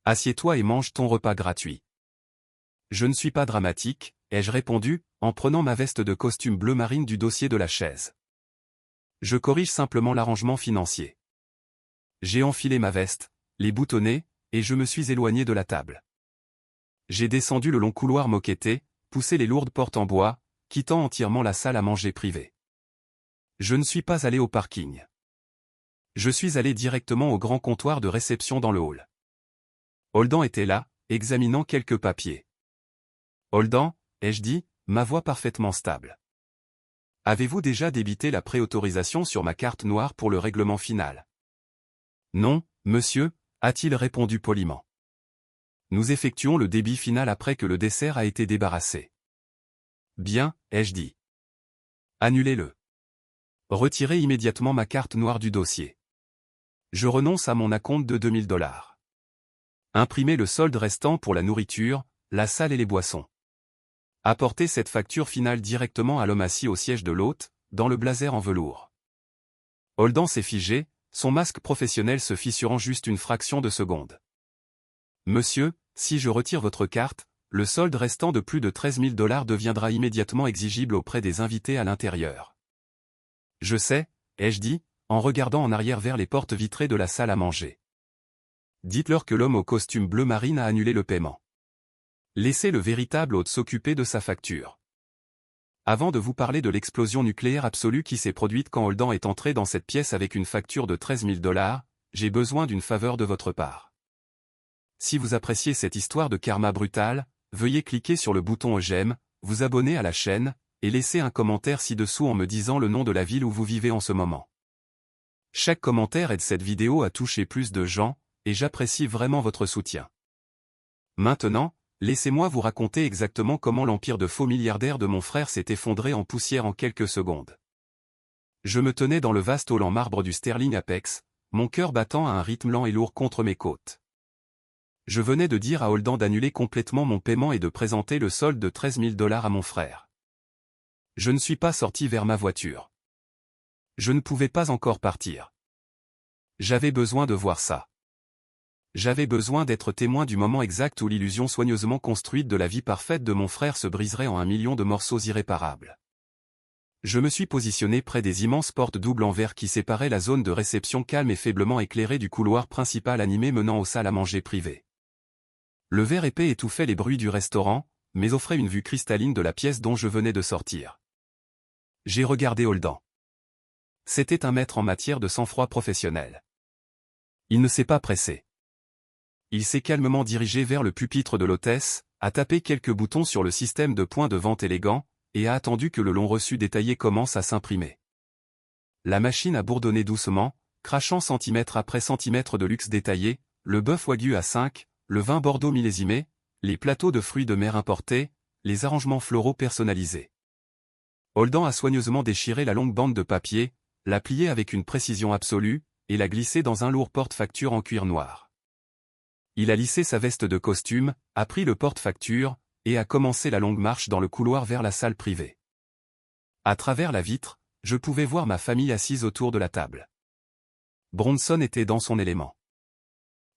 Assieds-toi et mange ton repas gratuit. Je ne suis pas dramatique, ai-je répondu, en prenant ma veste de costume bleu marine du dossier de la chaise. Je corrige simplement l'arrangement financier. J'ai enfilé ma veste, les boutonnés, et je me suis éloigné de la table. J'ai descendu le long couloir moquetté, poussé les lourdes portes en bois, quittant entièrement la salle à manger privée. Je ne suis pas allé au parking. Je suis allé directement au grand comptoir de réception dans le hall. Holden était là, examinant quelques papiers. Holden, ai-je dit, ma voix parfaitement stable. Avez-vous déjà débité la préautorisation sur ma carte noire pour le règlement final? Non, monsieur, a-t-il répondu poliment. Nous effectuons le débit final après que le dessert a été débarrassé. Bien, ai-je dit. Annulez-le. Retirez immédiatement ma carte noire du dossier. Je renonce à mon acompte de 2000 $. Imprimez le solde restant pour la nourriture, la salle et les boissons. Apportez cette facture finale directement à l'homme assis au siège de l'hôte, dans le blazer en velours. Holden s'est figé, son masque professionnel se fissurant juste une fraction de seconde. Monsieur, si je retire votre carte, le solde restant de plus de 13 000 $ deviendra immédiatement exigible auprès des invités à l'intérieur. Je sais, ai-je dit, en regardant en arrière vers les portes vitrées de la salle à manger. Dites-leur que l'homme au costume bleu marine a annulé le paiement. Laissez le véritable hôte s'occuper de sa facture. Avant de vous parler de l'explosion nucléaire absolue qui s'est produite quand Holden est entré dans cette pièce avec une facture de 13 000 $, j'ai besoin d'une faveur de votre part. Si vous appréciez cette histoire de karma brutal, veuillez cliquer sur le bouton j'aime, vous abonner à la chaîne, et laisser un commentaire ci-dessous en me disant le nom de la ville où vous vivez en ce moment. Chaque commentaire aide cette vidéo à toucher plus de gens, et j'apprécie vraiment votre soutien. Maintenant, laissez-moi vous raconter exactement comment l'empire de faux milliardaire de mon frère s'est effondré en poussière en quelques secondes. Je me tenais dans le vaste hall en marbre du Sterling Apex, mon cœur battant à un rythme lent et lourd contre mes côtes. Je venais de dire à Holden d'annuler complètement mon paiement et de présenter le solde de 13 000 $ à mon frère. Je ne suis pas sorti vers ma voiture. Je ne pouvais pas encore partir. J'avais besoin de voir ça. J'avais besoin d'être témoin du moment exact où l'illusion soigneusement construite de la vie parfaite de mon frère se briserait en 1 million de morceaux irréparables. Je me suis positionné près des immenses portes doubles en verre qui séparaient la zone de réception calme et faiblement éclairée du couloir principal animé menant aux salles à manger privées. Le verre épais étouffait les bruits du restaurant, mais offrait une vue cristalline de la pièce dont je venais de sortir. J'ai regardé Holden. C'était un maître en matière de sang-froid professionnel. Il ne s'est pas pressé. Il s'est calmement dirigé vers le pupitre de l'hôtesse, a tapé quelques boutons sur le système de points de vente élégant, et a attendu que le long reçu détaillé commence à s'imprimer. La machine a bourdonné doucement, crachant centimètre après centimètre de luxe détaillé, le bœuf wagyu à 5, le vin Bordeaux millésimé, les plateaux de fruits de mer importés, les arrangements floraux personnalisés. Holden a soigneusement déchiré la longue bande de papier, l'a pliée avec une précision absolue, et l'a glissée dans un lourd porte-facture en cuir noir. Il a lissé sa veste de costume, a pris le porte-facture, et a commencé la longue marche dans le couloir vers la salle privée. À travers la vitre, je pouvais voir ma famille assise autour de la table. Bronson était dans son élément.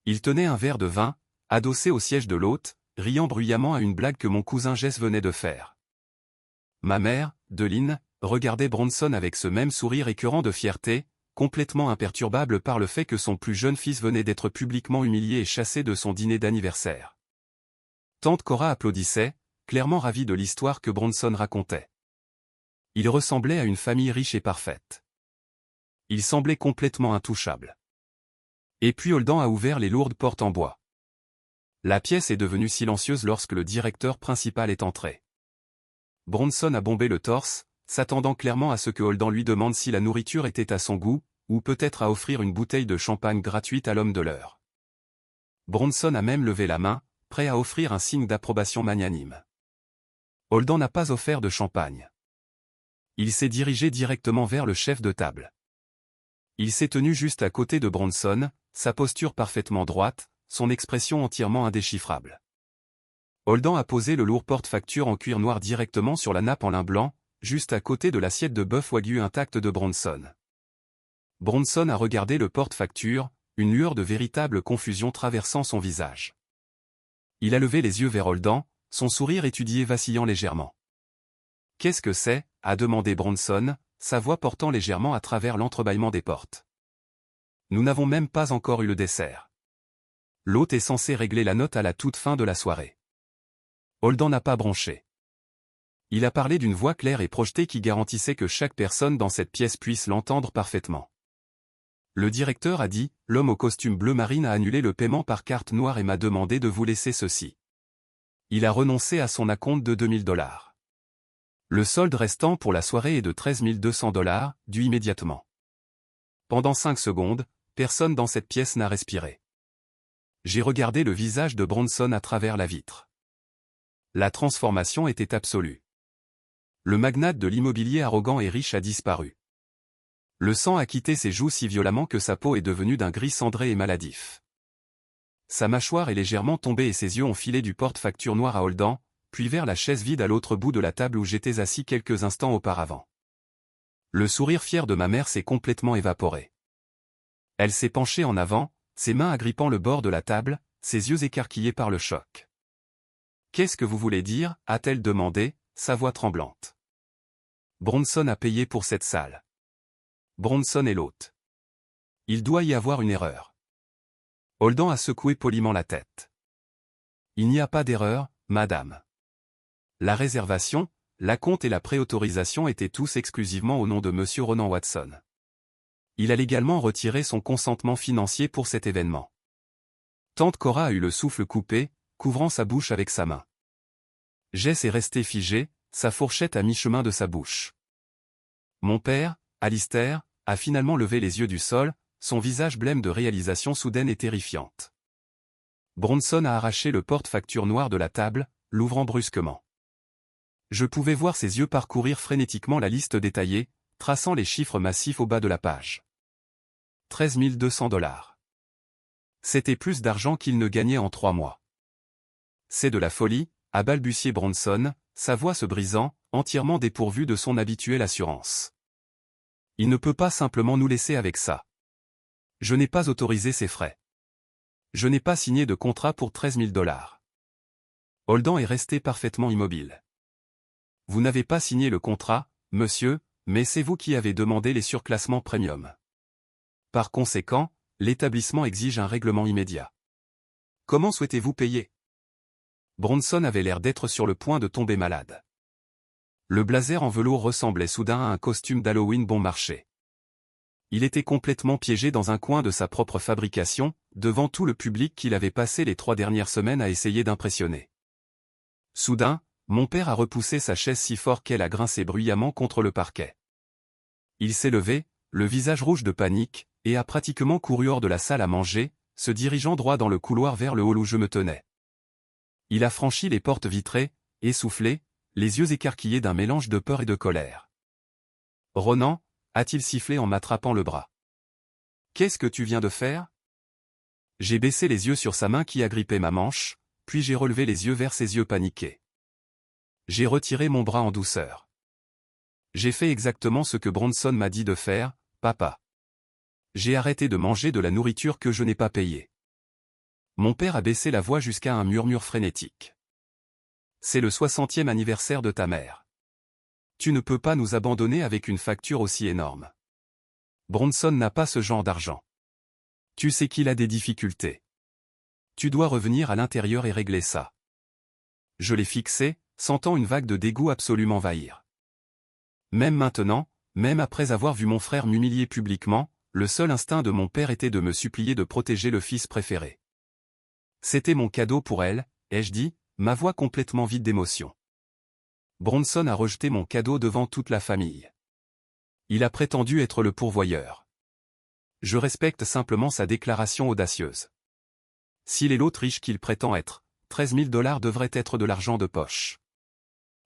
Il tenait un verre de vin, adossé au siège de l'hôte, riant bruyamment à une blague que mon cousin Jess venait de faire. Ma mère, Deline, regardait Bronson avec ce même sourire écœurant de fierté, complètement imperturbable par le fait que son plus jeune fils venait d'être publiquement humilié et chassé de son dîner d'anniversaire. Tante Cora applaudissait, clairement ravie de l'histoire que Bronson racontait. Il ressemblait à une famille riche et parfaite. Il semblait complètement intouchable. Et puis Holden a ouvert les lourdes portes en bois. La pièce est devenue silencieuse lorsque le directeur principal est entré. Bronson a bombé le torse, s'attendant clairement à ce que Holden lui demande si la nourriture était à son goût, ou peut-être à offrir une bouteille de champagne gratuite à l'homme de l'heure. Bronson a même levé la main, prêt à offrir un signe d'approbation magnanime. Holden n'a pas offert de champagne. Il s'est dirigé directement vers le chef de table. Il s'est tenu juste à côté de Bronson, sa posture parfaitement droite, son expression entièrement indéchiffrable. Holden a posé le lourd porte-facture en cuir noir directement sur la nappe en lin blanc, juste à côté de l'assiette de bœuf wagyu intacte de Bronson. Bronson a regardé le porte-facture, une lueur de véritable confusion traversant son visage. Il a levé les yeux vers Holden, son sourire étudié vacillant légèrement. « Qu'est-ce que c'est » a demandé Bronson, sa voix portant légèrement à travers l'entrebâillement des portes. « Nous n'avons même pas encore eu le dessert. L'hôte est censé régler la note à la toute fin de la soirée. » Holden n'a pas bronché. Il a parlé d'une voix claire et projetée qui garantissait que chaque personne dans cette pièce puisse l'entendre parfaitement. Le directeur a dit, l'homme au costume bleu marine a annulé le paiement par carte noire et m'a demandé de vous laisser ceci. Il a renoncé à son acompte de 2 000 $. Le solde restant pour la soirée est de 13 200 $, dû immédiatement. Pendant 5 secondes, personne dans cette pièce n'a respiré. J'ai regardé le visage de Bronson à travers la vitre. La transformation était absolue. Le magnate de l'immobilier arrogant et riche a disparu. Le sang a quitté ses joues si violemment que sa peau est devenue d'un gris cendré et maladif. Sa mâchoire est légèrement tombée et ses yeux ont filé du porte-facture noir à Holden, puis vers la chaise vide à l'autre bout de la table où j'étais assis quelques instants auparavant. Le sourire fier de ma mère s'est complètement évaporé. Elle s'est penchée en avant, ses mains agrippant le bord de la table, ses yeux écarquillés par le choc. « Qu'est-ce que vous voulez dire » a-t-elle demandé, sa voix tremblante. Bronson a payé pour cette salle. Bronson est l'hôte. Il doit y avoir une erreur. Holden a secoué poliment la tête. Il n'y a pas d'erreur, madame. La réservation, l'acompte et la préautorisation étaient tous exclusivement au nom de monsieur Ronan Watson. Il a légalement retiré son consentement financier pour cet événement. Tante Cora a eu le souffle coupé, couvrant sa bouche avec sa main. Jess est resté figé, sa fourchette à mi-chemin de sa bouche. Mon père, Alistair, a finalement levé les yeux du sol, son visage blême de réalisation soudaine et terrifiante. Bronson a arraché le porte-facture noir de la table, l'ouvrant brusquement. Je pouvais voir ses yeux parcourir frénétiquement la liste détaillée, traçant les chiffres massifs au bas de la page. 13 200 $. C'était plus d'argent qu'il ne gagnait en 3 mois. C'est de la folie, a balbutié Bronson, sa voix se brisant, entièrement dépourvue de son habituelle assurance. Il ne peut pas simplement nous laisser avec ça. Je n'ai pas autorisé ces frais. Je n'ai pas signé de contrat pour 13 000 $. Holden est resté parfaitement immobile. Vous n'avez pas signé le contrat, monsieur, mais c'est vous qui avez demandé les surclassements premium. Par conséquent, l'établissement exige un règlement immédiat. Comment souhaitez-vous payer? Bronson avait l'air d'être sur le point de tomber malade. Le blazer en velours ressemblait soudain à un costume d'Halloween bon marché. Il était complètement piégé dans un coin de sa propre fabrication, devant tout le public qu'il avait passé les 3 dernières semaines à essayer d'impressionner. Soudain, mon père a repoussé sa chaise si fort qu'elle a grincé bruyamment contre le parquet. Il s'est levé, le visage rouge de panique, et a pratiquement couru hors de la salle à manger, se dirigeant droit dans le couloir vers le hall où je me tenais. Il a franchi les portes vitrées, essoufflé, les yeux écarquillés d'un mélange de peur et de colère. « Ronan » a-t-il sifflé en m'attrapant le bras. « Qu'est-ce que tu viens de faire ?» J'ai baissé les yeux sur sa main qui agrippait ma manche, puis j'ai relevé les yeux vers ses yeux paniqués. J'ai retiré mon bras en douceur. J'ai fait exactement ce que Bronson m'a dit de faire, papa. J'ai arrêté de manger de la nourriture que je n'ai pas payée. Mon père a baissé la voix jusqu'à un murmure frénétique. C'est le 60e anniversaire de ta mère. Tu ne peux pas nous abandonner avec une facture aussi énorme. Bronson n'a pas ce genre d'argent. Tu sais qu'il a des difficultés. Tu dois revenir à l'intérieur et régler ça. Je l'ai fixé, sentant une vague de dégoût absolument m'envahir. Même maintenant, même après avoir vu mon frère m'humilier publiquement, le seul instinct de mon père était de me supplier de protéger le fils préféré. C'était mon cadeau pour elle, ai-je dit, ma voix complètement vide d'émotion. Bronson a rejeté mon cadeau devant toute la famille. Il a prétendu être le pourvoyeur. Je respecte simplement sa déclaration audacieuse. S'il est l'autre riche qu'il prétend être, 13 000 $ devrait être de l'argent de poche.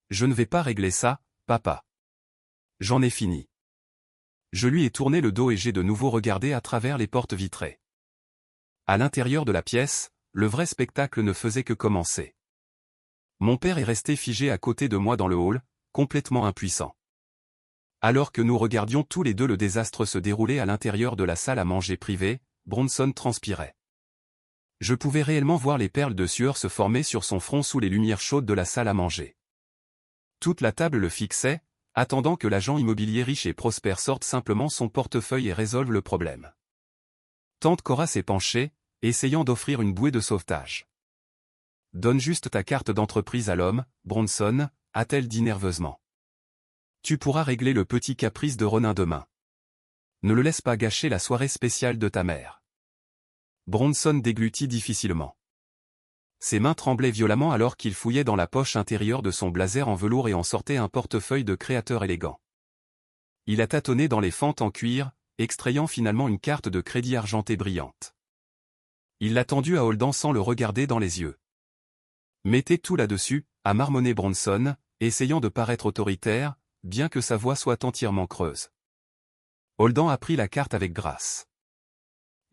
Je ne vais pas régler ça, papa. J'en ai fini. Je lui ai tourné le dos et j'ai de nouveau regardé à travers les portes vitrées. À l'intérieur de la pièce, le vrai spectacle ne faisait que commencer. Mon père est resté figé à côté de moi dans le hall, complètement impuissant. Alors que nous regardions tous les deux le désastre se dérouler à l'intérieur de la salle à manger privée, Bronson transpirait. Je pouvais réellement voir les perles de sueur se former sur son front sous les lumières chaudes de la salle à manger. Toute la table le fixait, attendant que l'agent immobilier riche et prospère sorte simplement son portefeuille et résolve le problème. Tante Cora s'est penchée, essayant d'offrir une bouée de sauvetage. « Donne juste ta carte d'entreprise à l'homme, Bronson », a-t-elle dit nerveusement. « Tu pourras régler le petit caprice de Ronin demain. Ne le laisse pas gâcher la soirée spéciale de ta mère. » Bronson déglutit difficilement. Ses mains tremblaient violemment alors qu'il fouillait dans la poche intérieure de son blazer en velours et en sortait un portefeuille de créateur élégant. Il a tâtonné dans les fentes en cuir, extrayant finalement une carte de crédit argentée brillante. Il l'a tendue à Holden sans le regarder dans les yeux. « Mettez tout là-dessus », a marmonné Bronson, essayant de paraître autoritaire, bien que sa voix soit entièrement creuse. Holden a pris la carte avec grâce.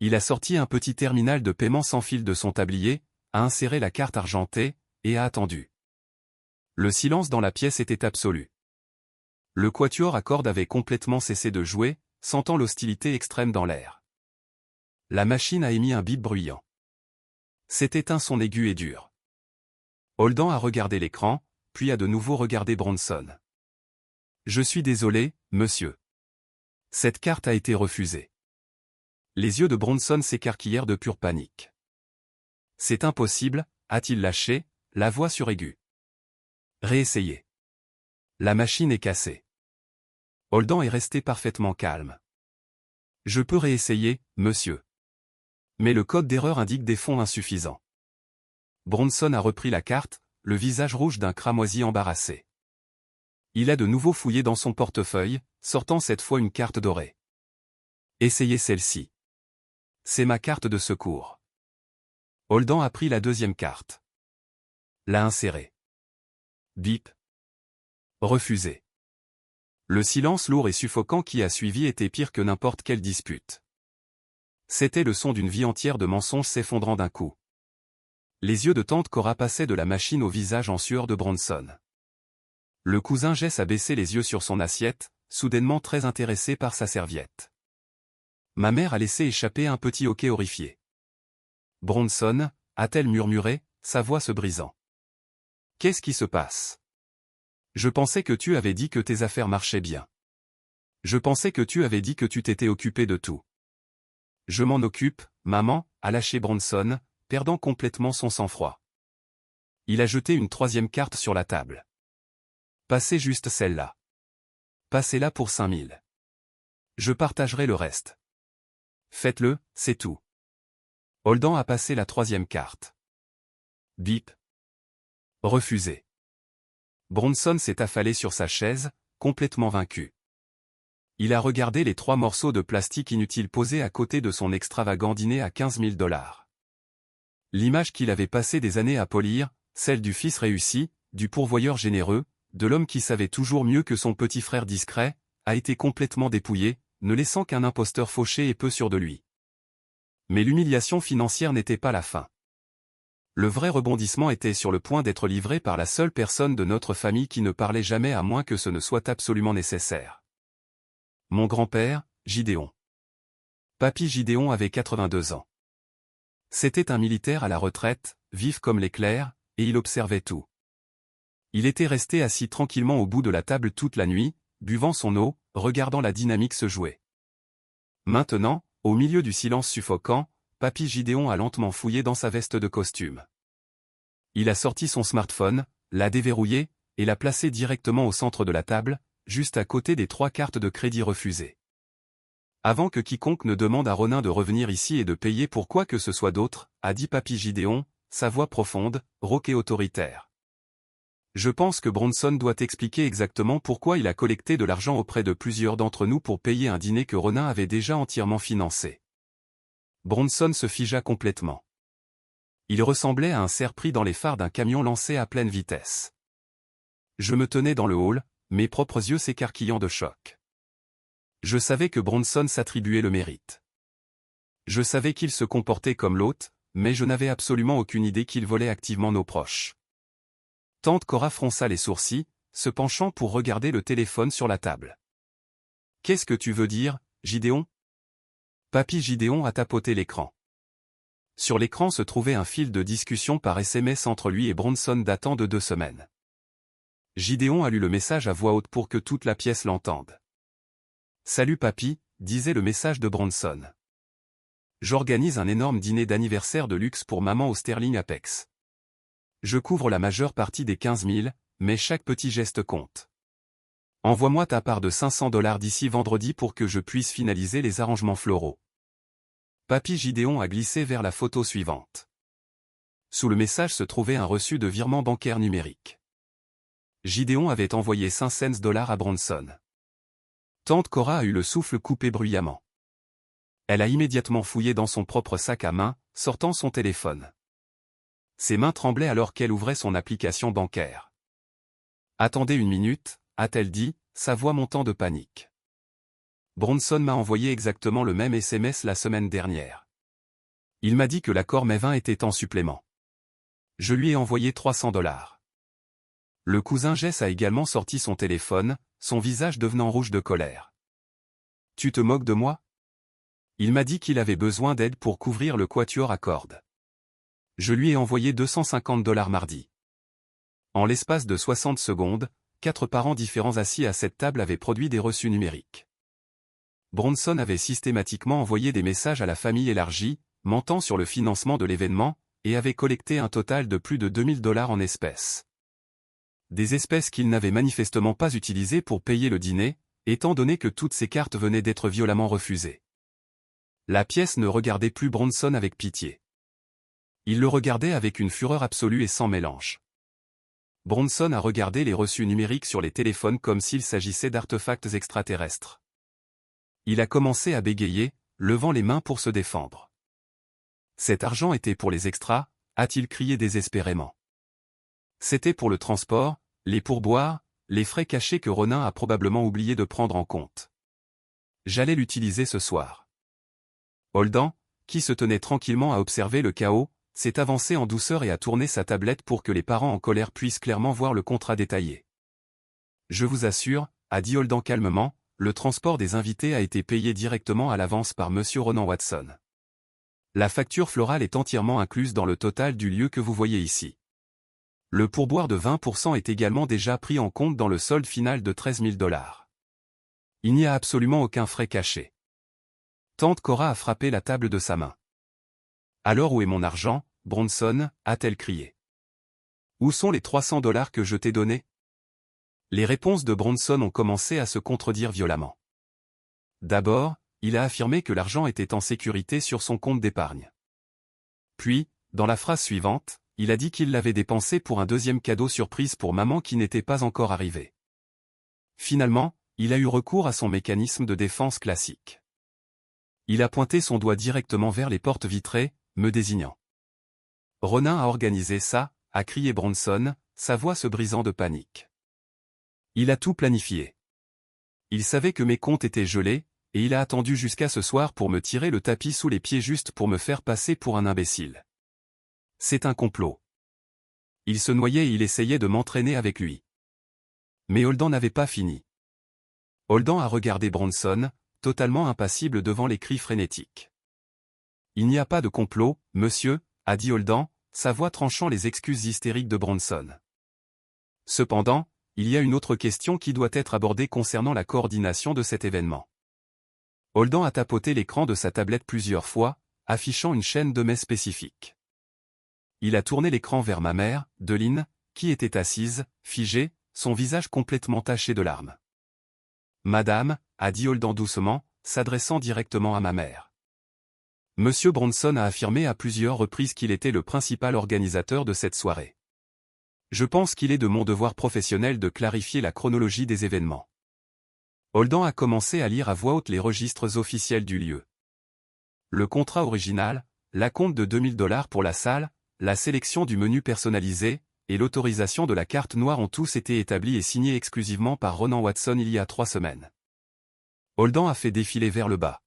Il a sorti un petit terminal de paiement sans fil de son tablier, a inséré la carte argentée, et a attendu. Le silence dans la pièce était absolu. Le quatuor à cordes avait complètement cessé de jouer, sentant l'hostilité extrême dans l'air. La machine a émis un bip bruyant. C'était un son aigu et dur. Holden a regardé l'écran, puis a de nouveau regardé Bronson. « Je suis désolé, monsieur. Cette carte a été refusée. » Les yeux de Bronson s'écarquillèrent de pure panique. « C'est impossible », a-t-il lâché, la voix suraiguë. « Réessayez. La machine est cassée. » Holden est resté parfaitement calme. « Je peux réessayer, monsieur. Mais le code d'erreur indique des fonds insuffisants. » Bronson a repris la carte, le visage rouge d'un cramoisi embarrassé. Il a de nouveau fouillé dans son portefeuille, sortant cette fois une carte dorée. « Essayez celle-ci. C'est ma carte de secours. » Holden a pris la deuxième carte. L'a insérée. Bip. Refusé. Le silence lourd et suffocant qui a suivi était pire que n'importe quelle dispute. C'était le son d'une vie entière de mensonges s'effondrant d'un coup. Les yeux de tante Cora passaient de la machine au visage en sueur de Bronson. Le cousin Jess a baissé les yeux sur son assiette, soudainement très intéressé par sa serviette. Ma mère a laissé échapper un petit hoquet horrifié. Bronson, a-t-elle murmuré, sa voix se brisant. Qu'est-ce qui se passe? Je pensais que tu avais dit que tes affaires marchaient bien. Je pensais que tu avais dit que tu t'étais occupé de tout. Je m'en occupe, maman, a lâché Bronson, perdant complètement son sang-froid. Il a jeté une troisième carte sur la table. Passez juste celle-là. Passez-la pour 5000. Je partagerai le reste. Faites-le, c'est tout. Holden a passé la troisième carte. Bip. Refusé. Bronson s'est affalé sur sa chaise, complètement vaincu. Il a regardé les 3 morceaux de plastique inutiles posés à côté de son extravagant dîner à 15 000 $. L'image qu'il avait passé des années à polir, celle du fils réussi, du pourvoyeur généreux, de l'homme qui savait toujours mieux que son petit frère discret, a été complètement dépouillée, ne laissant qu'un imposteur fauché et peu sûr de lui. Mais l'humiliation financière n'était pas la fin. Le vrai rebondissement était sur le point d'être livré par la seule personne de notre famille qui ne parlait jamais à moins que ce ne soit absolument nécessaire. Mon grand-père, Gideon. Papy Gideon avait 82 ans. C'était un militaire à la retraite, vif comme l'éclair, et il observait tout. Il était resté assis tranquillement au bout de la table toute la nuit, buvant son eau, regardant la dynamique se jouer. Maintenant, au milieu du silence suffocant, Papy Gideon a lentement fouillé dans sa veste de costume. Il a sorti son smartphone, l'a déverrouillé, et l'a placé directement au centre de la table, juste à côté des 3 cartes de crédit refusées. Avant que quiconque ne demande à Ronin de revenir ici et de payer pour quoi que ce soit d'autre, a dit Papy Gideon, sa voix profonde, rauque et autoritaire. Je pense que Bronson doit expliquer exactement pourquoi il a collecté de l'argent auprès de plusieurs d'entre nous pour payer un dîner que Ronin avait déjà entièrement financé. Bronson se figea complètement. Il ressemblait à un cerf pris dans les phares d'un camion lancé à pleine vitesse. Je me tenais dans le hall, mes propres yeux s'écarquillant de choc. Je savais que Bronson s'attribuait le mérite. Je savais qu'il se comportait comme l'hôte, mais je n'avais absolument aucune idée qu'il volait activement nos proches. Tante Cora fronça les sourcils, se penchant pour regarder le téléphone sur la table. « Qu'est-ce que tu veux dire, Gideon ?» Papy Gideon a tapoté l'écran. Sur l'écran se trouvait un fil de discussion par SMS entre lui et Bronson datant de 2 semaines. Gideon a lu le message à voix haute pour que toute la pièce l'entende. « Salut papy », disait le message de Bronson. « J'organise un énorme dîner d'anniversaire de luxe pour maman au Sterling Apex. Je couvre la majeure partie des 15 000, mais chaque petit geste compte. Envoie-moi ta part de 500 $ d'ici vendredi pour que je puisse finaliser les arrangements floraux. » Papy Gideon a glissé vers la photo suivante. Sous le message se trouvait un reçu de virement bancaire numérique. Gideon avait envoyé 500 $ à Bronson. Tante Cora a eu le souffle coupé bruyamment. Elle a immédiatement fouillé dans son propre sac à main, sortant son téléphone. Ses mains tremblaient alors qu'elle ouvrait son application bancaire. « Attendez une minute », a-t-elle dit, sa voix montant de panique. Bronson m'a envoyé exactement le même SMS la semaine dernière. Il m'a dit que l'accord Mai-20 était en supplément. Je lui ai envoyé 300 $. Le cousin Jess a également sorti son téléphone, son visage devenant rouge de colère. « Tu te moques de moi ? Il m'a dit qu'il avait besoin d'aide pour couvrir le quatuor à cordes. Je lui ai envoyé 250 $ mardi. » En l'espace de 60 secondes, 4 parents différents assis à cette table avaient produit des reçus numériques. Bronson avait systématiquement envoyé des messages à la famille élargie, mentant sur le financement de l'événement, et avait collecté un total de plus de 2000 $ en espèces. Des espèces qu'il n'avait manifestement pas utilisées pour payer le dîner, étant donné que toutes ces cartes venaient d'être violemment refusées. La pièce ne regardait plus Bronson avec pitié. Il le regardait avec une fureur absolue et sans mélange. Bronson a regardé les reçus numériques sur les téléphones comme s'il s'agissait d'artefacts extraterrestres. Il a commencé à bégayer, levant les mains pour se défendre. Cet argent était pour les extras, a-t-il crié désespérément. C'était pour le transport, les pourboires, les frais cachés que Ronin a probablement oublié de prendre en compte. J'allais l'utiliser ce soir. Holden, qui se tenait tranquillement à observer le chaos, s'est avancé en douceur et a tourné sa tablette pour que les parents en colère puissent clairement voir le contrat détaillé. Je vous assure, a dit Holden calmement, le transport des invités a été payé directement à l'avance par Monsieur Ronan Watson. La facture florale est entièrement incluse dans le total du lieu que vous voyez ici. Le pourboire de 20% est également déjà pris en compte dans le solde final de 13 000 $. Il n'y a absolument aucun frais caché. Tante Cora a frappé la table de sa main. Alors où est mon argent, Bronson, a-t-elle crié. Où sont les 300 $ que je t'ai donnés? Les réponses de Bronson ont commencé à se contredire violemment. D'abord, il a affirmé que l'argent était en sécurité sur son compte d'épargne. Puis, dans la phrase suivante, il a dit qu'il l'avait dépensé pour un deuxième cadeau surprise pour maman qui n'était pas encore arrivé. Finalement, il a eu recours à son mécanisme de défense classique. Il a pointé son doigt directement vers les portes vitrées, me désignant. Ronin a organisé ça, a crié Bronson, sa voix se brisant de panique. Il a tout planifié. Il savait que mes comptes étaient gelés, et il a attendu jusqu'à ce soir pour me tirer le tapis sous les pieds juste pour me faire passer pour un imbécile. C'est un complot. Il se noyait et il essayait de m'entraîner avec lui. Mais Holden n'avait pas fini. Holden a regardé Bronson, totalement impassible devant les cris frénétiques. Il n'y a pas de complot, monsieur, a dit Holden, sa voix tranchant les excuses hystériques de Bronson. Cependant, il y a une autre question qui doit être abordée concernant la coordination de cet événement. Holden a tapoté l'écran de sa tablette plusieurs fois, affichant une chaîne de mets spécifique. Il a tourné l'écran vers ma mère, Deline, qui était assise, figée, son visage complètement taché de larmes. Madame, a dit Holden doucement, s'adressant directement à ma mère. Monsieur Bronson a affirmé à plusieurs reprises qu'il était le principal organisateur de cette soirée. Je pense qu'il est de mon devoir professionnel de clarifier la chronologie des événements. Holden a commencé à lire à voix haute les registres officiels du lieu. Le contrat original, l'acompte de 2 000 $ pour la salle, la sélection du menu personnalisé, et l'autorisation de la carte noire ont tous été établis et signés exclusivement par Ronan Watson il y a 3 semaines. Holden a fait défiler vers le bas.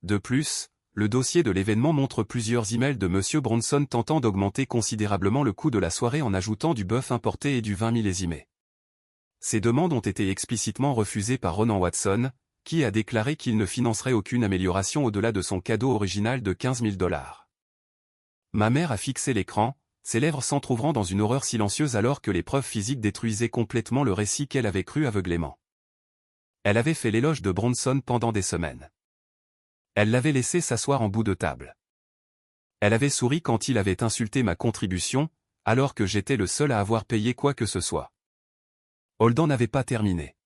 De plus, le dossier de l'événement montre plusieurs emails de Monsieur Bronson tentant d'augmenter considérablement le coût de la soirée en ajoutant du bœuf importé et du vin millésimé. Ces demandes ont été explicitement refusées par Ronan Watson, qui a déclaré qu'il ne financerait aucune amélioration au-delà de son cadeau original de 15 000 $. Ma mère a fixé l'écran, ses lèvres s'entr'ouvrant dans une horreur silencieuse alors que les preuves physiques détruisaient complètement le récit qu'elle avait cru aveuglément. Elle avait fait l'éloge de Bronson pendant des semaines. Elle l'avait laissé s'asseoir en bout de table. Elle avait souri quand il avait insulté ma contribution, alors que j'étais le seul à avoir payé quoi que ce soit. Holden n'avait pas terminé.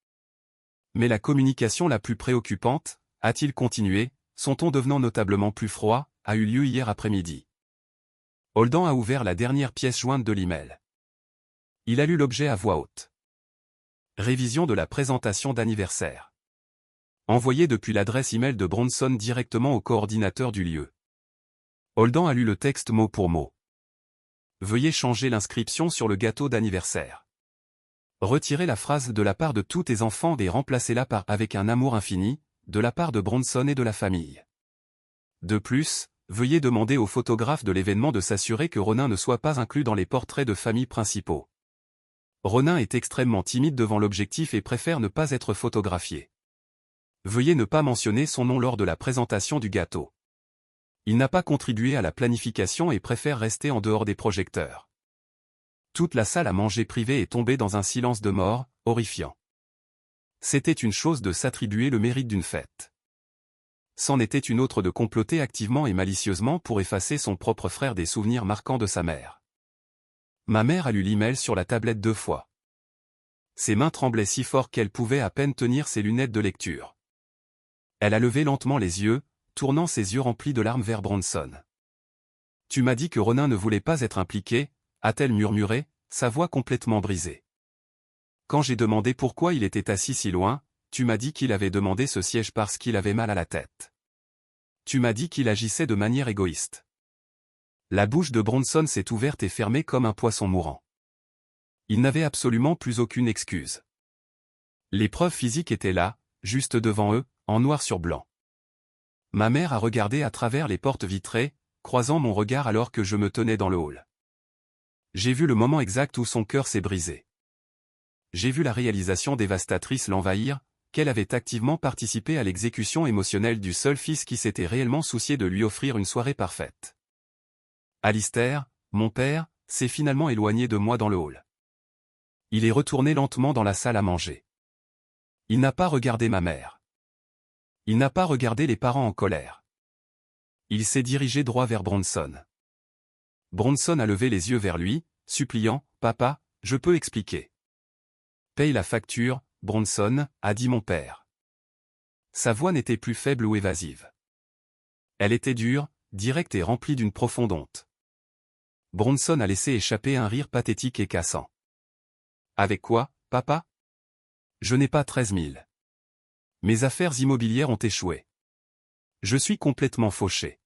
Mais la communication la plus préoccupante, a-t-il continué, son ton devenant notablement plus froid, a eu lieu hier après-midi. Holden a ouvert la dernière pièce jointe de l'email. Il a lu l'objet à voix haute. Révision de la présentation d'anniversaire. Envoyé depuis l'adresse email de Bronson directement au coordinateur du lieu. Holden a lu le texte mot pour mot. Veuillez changer l'inscription sur le gâteau d'anniversaire. Retirez la phrase de la part de tous tes enfants et remplacez-la par avec un amour infini, de la part de Bronson et de la famille. De plus, veuillez demander au photographe de l'événement de s'assurer que Ronin ne soit pas inclus dans les portraits de famille principaux. Ronin est extrêmement timide devant l'objectif et préfère ne pas être photographié. Veuillez ne pas mentionner son nom lors de la présentation du gâteau. Il n'a pas contribué à la planification et préfère rester en dehors des projecteurs. Toute la salle à manger privée est tombée dans un silence de mort, horrifiant. C'était une chose de s'attribuer le mérite d'une fête. C'en était une autre de comploter activement et malicieusement pour effacer son propre frère des souvenirs marquants de sa mère. Ma mère a lu l'email sur la tablette 2 fois. Ses mains tremblaient si fort qu'elle pouvait à peine tenir ses lunettes de lecture. Elle a levé lentement les yeux, tournant ses yeux remplis de larmes vers Bronson. « Tu m'as dit que Ronin ne voulait pas être impliqué », a-t-elle murmuré, sa voix complètement brisée. Quand j'ai demandé pourquoi il était assis si loin, tu m'as dit qu'il avait demandé ce siège parce qu'il avait mal à la tête. Tu m'as dit qu'il agissait de manière égoïste. La bouche de Bronson s'est ouverte et fermée comme un poisson mourant. Il n'avait absolument plus aucune excuse. Les preuves physiques étaient là, juste devant eux, en noir sur blanc. Ma mère a regardé à travers les portes vitrées, croisant mon regard alors que je me tenais dans le hall. J'ai vu le moment exact où son cœur s'est brisé. J'ai vu la réalisation dévastatrice l'envahir, qu'elle avait activement participé à l'exécution émotionnelle du seul fils qui s'était réellement soucié de lui offrir une soirée parfaite. Alistair, mon père, s'est finalement éloigné de moi dans le hall. Il est retourné lentement dans la salle à manger. Il n'a pas regardé ma mère. Il n'a pas regardé les parents en colère. Il s'est dirigé droit vers Bronson. Bronson a levé les yeux vers lui, suppliant, « Papa, je peux expliquer. » « Paye la facture, Bronson, » a dit mon père. Sa voix n'était plus faible ou évasive. Elle était dure, directe et remplie d'une profonde honte. Bronson a laissé échapper un rire pathétique et cassant. « Avec quoi, papa ? Je n'ai pas 13 000. Mes affaires immobilières ont échoué. Je suis complètement fauché. »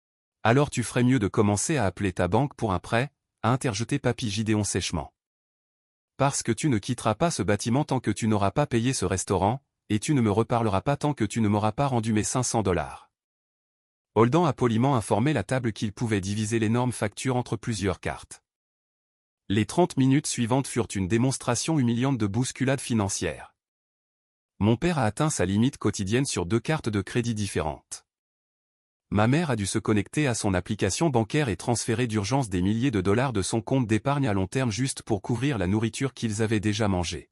« Alors tu ferais mieux de commencer à appeler ta banque pour un prêt, » a interjeté Papy Gideon sèchement. « Parce que tu ne quitteras pas ce bâtiment tant que tu n'auras pas payé ce restaurant, et tu ne me reparleras pas tant que tu ne m'auras pas rendu mes $500. » Holden a poliment informé la table qu'il pouvait diviser l'énorme facture entre plusieurs cartes. Les 30 minutes suivantes furent une démonstration humiliante de bousculade financière. Mon père a atteint sa limite quotidienne sur 2 cartes de crédit différentes. Ma mère a dû se connecter à son application bancaire et transférer d'urgence des milliers de dollars de son compte d'épargne à long terme juste pour couvrir la nourriture qu'ils avaient déjà mangée.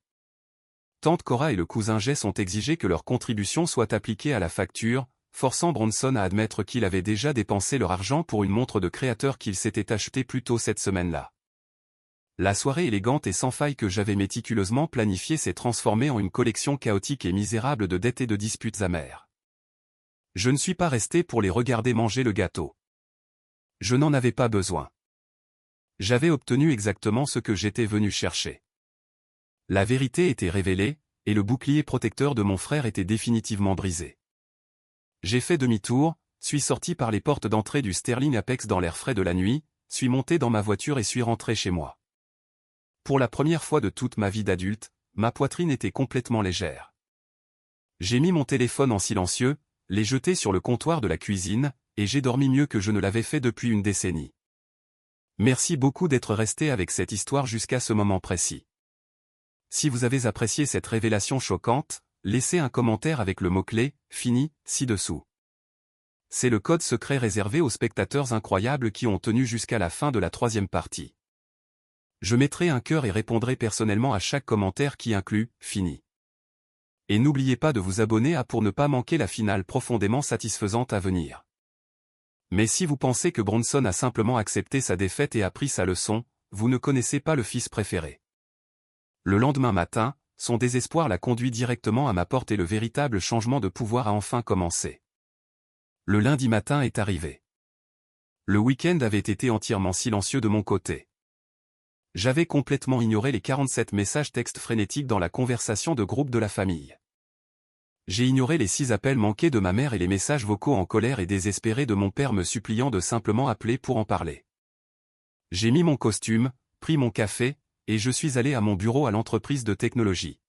Tante Cora et le cousin Jess ont exigé que leur contribution soit appliquée à la facture, forçant Bronson à admettre qu'il avait déjà dépensé leur argent pour une montre de créateur qu'il s'était achetée plus tôt cette semaine-là. La soirée élégante et sans faille que j'avais méticuleusement planifiée s'est transformée en une collection chaotique et misérable de dettes et de disputes amères. Je ne suis pas resté pour les regarder manger le gâteau. Je n'en avais pas besoin. J'avais obtenu exactement ce que j'étais venu chercher. La vérité était révélée, et le bouclier protecteur de mon frère était définitivement brisé. J'ai fait demi-tour, suis sorti par les portes d'entrée du Sterling Apex dans l'air frais de la nuit, suis monté dans ma voiture et suis rentré chez moi. Pour la première fois de toute ma vie d'adulte, ma poitrine était complètement légère. J'ai mis mon téléphone en silencieux, l'ai jeté sur le comptoir de la cuisine, et j'ai dormi mieux que je ne l'avais fait depuis une décennie. Merci beaucoup d'être resté avec cette histoire jusqu'à ce moment précis. Si vous avez apprécié cette révélation choquante, laissez un commentaire avec le mot-clé « Fini » ci-dessous. C'est le code secret réservé aux spectateurs incroyables qui ont tenu jusqu'à la fin de la 3e partie. Je mettrai un cœur et répondrai personnellement à chaque commentaire qui inclut « Fini ». Et n'oubliez pas de vous abonner pour ne pas manquer la finale profondément satisfaisante à venir. Mais si vous pensez que Bronson a simplement accepté sa défaite et appris sa leçon, vous ne connaissez pas le fils préféré. Le lendemain matin, son désespoir l'a conduit directement à ma porte et le véritable changement de pouvoir a enfin commencé. Le lundi matin est arrivé. Le week-end avait été entièrement silencieux de mon côté. J'avais complètement ignoré les 47 messages textes frénétiques dans la conversation de groupe de la famille. J'ai ignoré les 6 appels manqués de ma mère et les messages vocaux en colère et désespérés de mon père me suppliant de simplement appeler pour en parler. J'ai mis mon costume, pris mon café, et je suis allé à mon bureau à l'entreprise de technologie.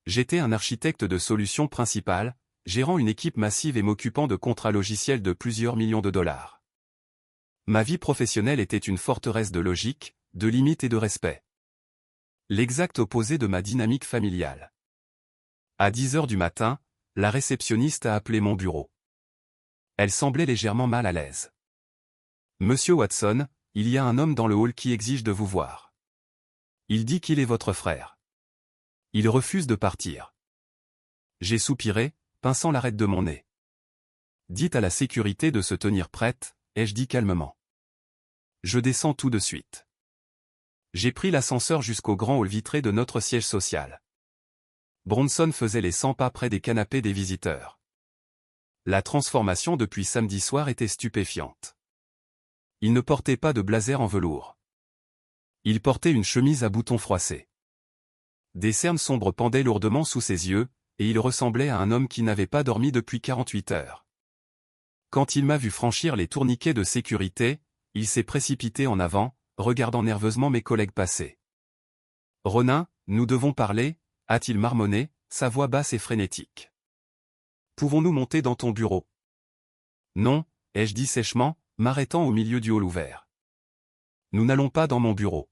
J'étais un architecte de solutions principales, gérant une équipe massive et m'occupant de contrats logiciels de plusieurs millions de dollars. Ma vie professionnelle était une forteresse de logique, de limites et de respect. L'exact opposé de ma dynamique familiale. À 10 heures du matin, la réceptionniste a appelé mon bureau. Elle semblait légèrement mal à l'aise. « Monsieur Watson, il y a un homme dans le hall qui exige de vous voir. Il dit qu'il est votre frère. Il refuse de partir. » J'ai soupiré, pinçant l'arête de mon nez. « Dites à la sécurité de se tenir prête, » ai-je dit calmement. « Je descends tout de suite. » J'ai pris l'ascenseur jusqu'au grand hall vitré de notre siège social. Bronson faisait les 100 pas près des canapés des visiteurs. La transformation depuis samedi soir était stupéfiante. Il ne portait pas de blazer en velours. Il portait une chemise à boutons froissés. Des cernes sombres pendaient lourdement sous ses yeux, et il ressemblait à un homme qui n'avait pas dormi depuis 48 heures. Quand il m'a vu franchir les tourniquets de sécurité, Il s'est précipité en avant, regardant nerveusement mes collègues passer. « Ronin, nous devons parler » a-t-il marmonné, sa voix basse et frénétique. « Pouvons-nous monter dans ton bureau ?»« Non » ai-je dit sèchement, m'arrêtant au milieu du hall ouvert. « Nous n'allons pas dans mon bureau.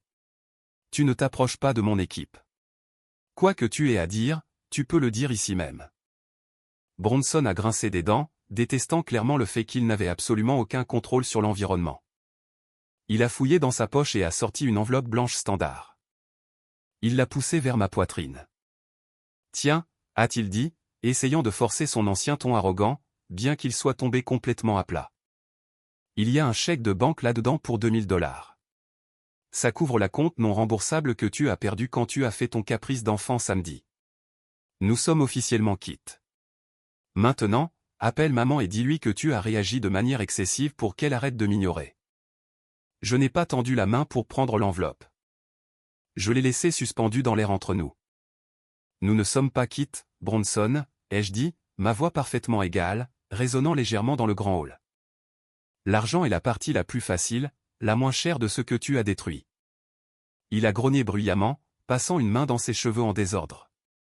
Tu ne t'approches pas de mon équipe. Quoi que tu aies à dire, tu peux le dire ici même. » Bronson a grincé des dents, détestant clairement le fait qu'il n'avait absolument aucun contrôle sur l'environnement. Il a fouillé dans sa poche et a sorti une enveloppe blanche standard. Il l'a poussée vers ma poitrine. « Tiens » a-t-il dit, essayant de forcer son ancien ton arrogant, bien qu'il soit tombé complètement à plat. « Il y a un chèque de banque là-dedans pour $2000. Ça couvre la compte non remboursable que tu as perdu quand tu as fait ton caprice d'enfant samedi. Nous sommes officiellement quittes. Maintenant, appelle maman et dis-lui que tu as réagi de manière excessive pour qu'elle arrête de m'ignorer. » Je n'ai pas tendu la main pour prendre l'enveloppe. Je l'ai laissée suspendue dans l'air entre nous. « Nous ne sommes pas quittes, Bronson, » ai-je dit, ma voix parfaitement égale, résonnant légèrement dans le grand hall. « L'argent est la partie la plus facile, la moins chère de ce que tu as détruit. » Il a grogné bruyamment, passant une main dans ses cheveux en désordre.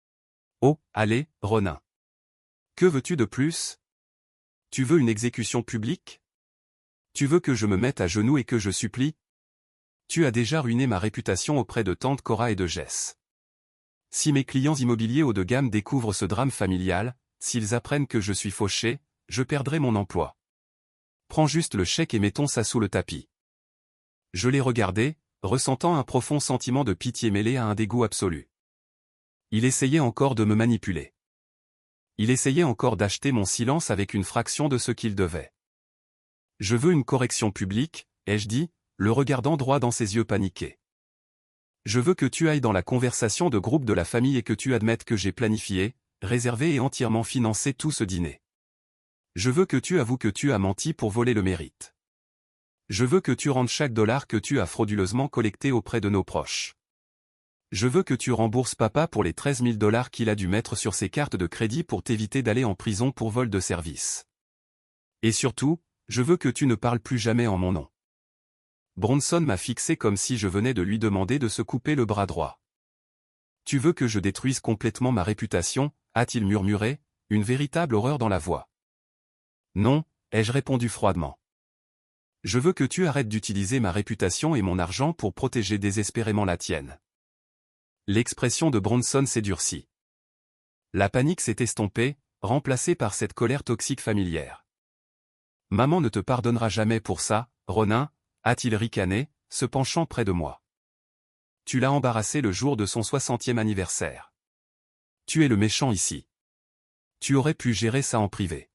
« Oh, allez, Ronin. Que veux-tu de plus? Tu veux une exécution publique? Tu veux que je me mette à genoux et que je supplie? Tu as déjà ruiné ma réputation auprès de tante Cora et de Jess. Si mes clients immobiliers haut de gamme découvrent ce drame familial, s'ils apprennent que je suis fauché, je perdrai mon emploi. Prends juste le chèque et mettons ça sous le tapis. » Je l'ai regardé, ressentant un profond sentiment de pitié mêlé à un dégoût absolu. Il essayait encore de me manipuler. Il essayait encore d'acheter mon silence avec une fraction de ce qu'il devait. « Je veux une correction publique, » ai-je dit, le regardant droit dans ses yeux paniqués. « Je veux que tu ailles dans la conversation de groupe de la famille et que tu admettes que j'ai planifié, réservé et entièrement financé tout ce dîner. Je veux que tu avoues que tu as menti pour voler le mérite. Je veux que tu rendes chaque dollar que tu as frauduleusement collecté auprès de nos proches. Je veux que tu rembourses papa pour les $13 000 qu'il a dû mettre sur ses cartes de crédit pour t'éviter d'aller en prison pour vol de service. Et surtout, je veux que tu ne parles plus jamais en mon nom. » Bronson m'a fixé comme si je venais de lui demander de se couper le bras droit. « Tu veux que je détruise complètement ma réputation » a-t-il murmuré, une véritable horreur dans la voix. « Non » ai-je répondu froidement. « Je veux que tu arrêtes d'utiliser ma réputation et mon argent pour protéger désespérément la tienne. » L'expression de Bronson s'est durcie. La panique s'est estompée, remplacée par cette colère toxique familière. « Maman ne te pardonnera jamais pour ça, Ronin » a-t-il ricané, se penchant près de moi. « Tu l'as embarrassé le jour de son 60e anniversaire. Tu es le méchant ici. Tu aurais pu gérer ça en privé. »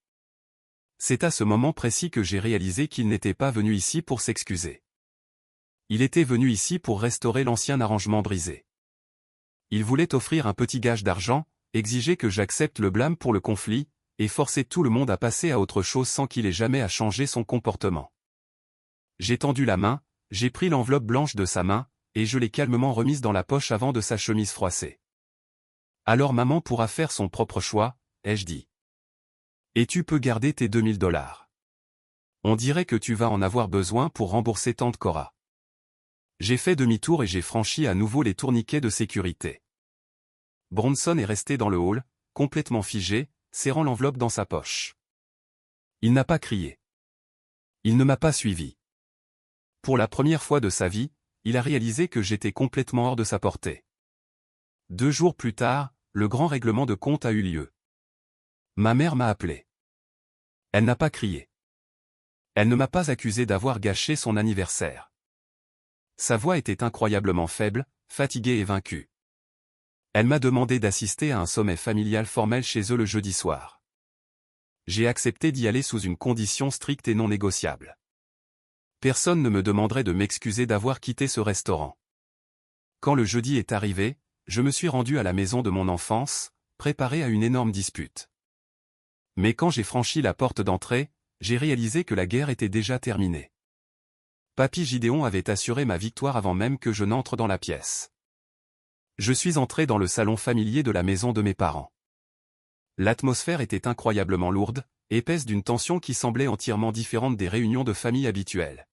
C'est à ce moment précis que j'ai réalisé qu'il n'était pas venu ici pour s'excuser. Il était venu ici pour restaurer l'ancien arrangement brisé. Il voulait offrir un petit gage d'argent, exiger que j'accepte le blâme pour le conflit, et forcer tout le monde à passer à autre chose sans qu'il ait jamais à changer son comportement. J'ai tendu la main, j'ai pris l'enveloppe blanche de sa main, et je l'ai calmement remise dans la poche avant de sa chemise froissée. « Alors maman pourra faire son propre choix, » ai-je dit. « Et tu peux garder tes $2000. On dirait que tu vas en avoir besoin pour rembourser tante Cora. » J'ai fait demi-tour et j'ai franchi à nouveau les tourniquets de sécurité. Bronson est resté dans le hall, complètement figé, serrant l'enveloppe dans sa poche. Il n'a pas crié. Il ne m'a pas suivi. Pour la première fois de sa vie, il a réalisé que j'étais complètement hors de sa portée. 2 jours plus tard, le grand règlement de compte a eu lieu. Ma mère m'a appelé. Elle n'a pas crié. Elle ne m'a pas accusé d'avoir gâché son anniversaire. Sa voix était incroyablement faible, fatiguée et vaincue. Elle m'a demandé d'assister à un sommet familial formel chez eux le jeudi soir. J'ai accepté d'y aller sous une condition stricte et non négociable. Personne ne me demanderait de m'excuser d'avoir quitté ce restaurant. Quand le jeudi est arrivé, je me suis rendu à la maison de mon enfance, préparé à une énorme dispute. Mais quand j'ai franchi la porte d'entrée, j'ai réalisé que la guerre était déjà terminée. Papy Gideon avait assuré ma victoire avant même que je n'entre dans la pièce. Je suis entré dans le salon familier de la maison de mes parents. L'atmosphère était incroyablement lourde, épaisse d'une tension qui semblait entièrement différente des réunions de famille habituelles.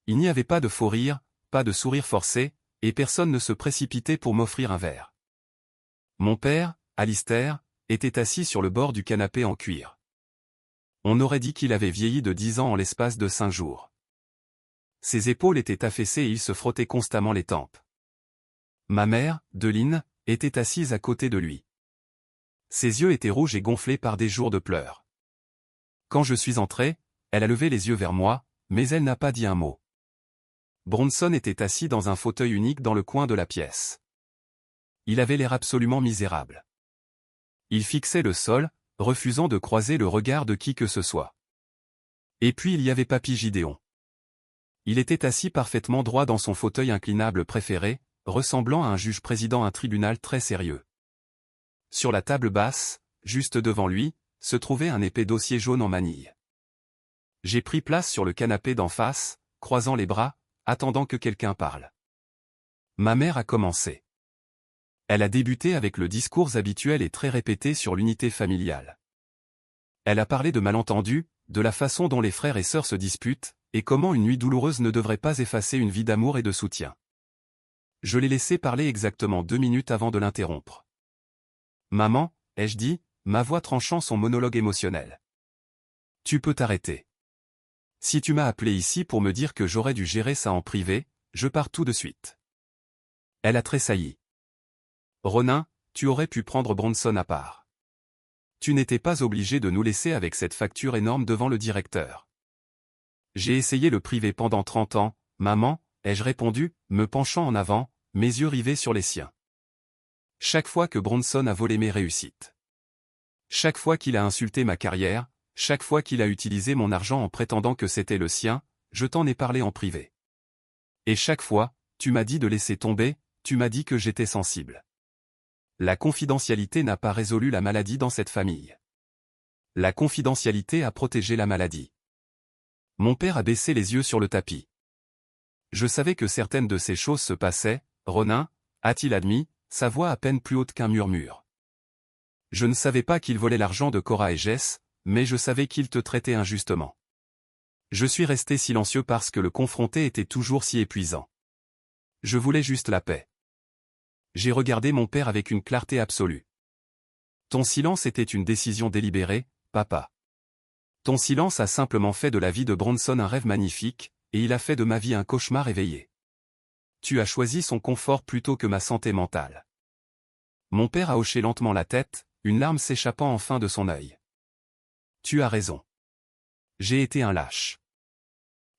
Il n'y avait pas de faux rire, pas de sourire forcé, et personne ne se précipitait pour m'offrir un verre. Mon père, Alistair, était assis sur le bord du canapé en cuir. On aurait dit qu'il avait vieilli de 10 ans en l'espace de 5 jours. Ses épaules étaient affaissées et il se frottait constamment les tempes. Ma mère, Deline, était assise à côté de lui. Ses yeux étaient rouges et gonflés par des jours de pleurs. Quand je suis entré, elle a levé les yeux vers moi, mais elle n'a pas dit un mot. Bronson était assis dans un fauteuil unique dans le coin de la pièce. Il avait l'air absolument misérable. Il fixait le sol, refusant de croiser le regard de qui que ce soit. Et puis il y avait Papy Gideon. Il était assis parfaitement droit dans son fauteuil inclinable préféré, ressemblant à un juge-président d'un tribunal très sérieux. Sur la table basse, juste devant lui, se trouvait un épais dossier jaune en manille. J'ai pris place sur le canapé d'en face, croisant les bras, attendant que quelqu'un parle. Ma mère a commencé. Elle a débuté avec le discours habituel et très répété sur l'unité familiale. Elle a parlé de malentendus, de la façon dont les frères et sœurs se disputent, et comment une nuit douloureuse ne devrait pas effacer une vie d'amour et de soutien. Je l'ai laissé parler exactement 2 minutes avant de l'interrompre. « Maman », ai-je dit, ma voix tranchant son monologue émotionnel. « Tu peux t'arrêter. Si tu m'as appelé ici pour me dire que j'aurais dû gérer ça en privé, je pars tout de suite. » Elle a tressailli. « Ronin, tu aurais pu prendre Bronson à part. Tu n'étais pas obligé de nous laisser avec cette facture énorme devant le directeur. » J'ai essayé le privé pendant 30 ans, maman, ai-je répondu, me penchant en avant, mes yeux rivés sur les siens. Chaque fois que Bronson a volé mes réussites. Chaque fois qu'il a insulté ma carrière, chaque fois qu'il a utilisé mon argent en prétendant que c'était le sien, je t'en ai parlé en privé. Et chaque fois, tu m'as dit de laisser tomber, tu m'as dit que j'étais sensible. La confidentialité n'a pas résolu la maladie dans cette famille. La confidentialité a protégé la maladie. Mon père a baissé les yeux sur le tapis. Je savais que certaines de ces choses se passaient, Ronin, a-t-il admis, sa voix à peine plus haute qu'un murmure. Je ne savais pas qu'il volait l'argent de Cora et Jess, mais je savais qu'il te traitait injustement. Je suis resté silencieux parce que le confronter était toujours si épuisant. Je voulais juste la paix. J'ai regardé mon père avec une clarté absolue. Ton silence était une décision délibérée, papa. Ton silence a simplement fait de la vie de Bronson un rêve magnifique, et il a fait de ma vie un cauchemar éveillé. Tu as choisi son confort plutôt que ma santé mentale. Mon père a hoché lentement la tête, une larme s'échappant enfin de son œil. Tu as raison. J'ai été un lâche.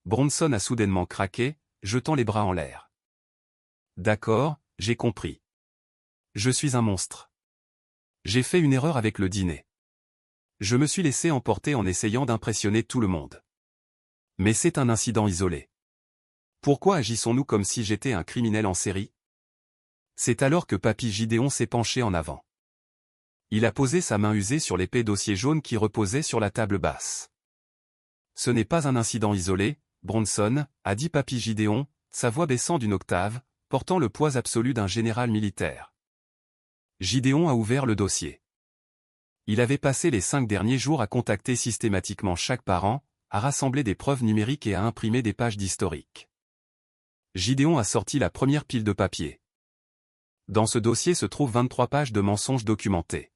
Bronson a soudainement craqué, jetant les bras en l'air. D'accord, j'ai compris. Je suis un monstre. J'ai fait une erreur avec le dîner. Je me suis laissé emporter en essayant d'impressionner tout le monde. Mais c'est un incident isolé. Pourquoi agissons-nous comme si j'étais un criminel en série? C'est alors que Papy Gideon s'est penché en avant. Il a posé sa main usée sur l'épais dossier jaune qui reposait sur la table basse. Ce n'est pas un incident isolé, Bronson, a dit Papy Gideon, sa voix baissant d'une octave, portant le poids absolu d'un général militaire. Gideon a ouvert le dossier. Il avait passé les 5 derniers jours à contacter systématiquement chaque parent, à rassembler des preuves numériques et à imprimer des pages d'historique. Gideon a sorti la première pile de papier. Dans ce dossier se trouvent 23 pages de mensonges documentés.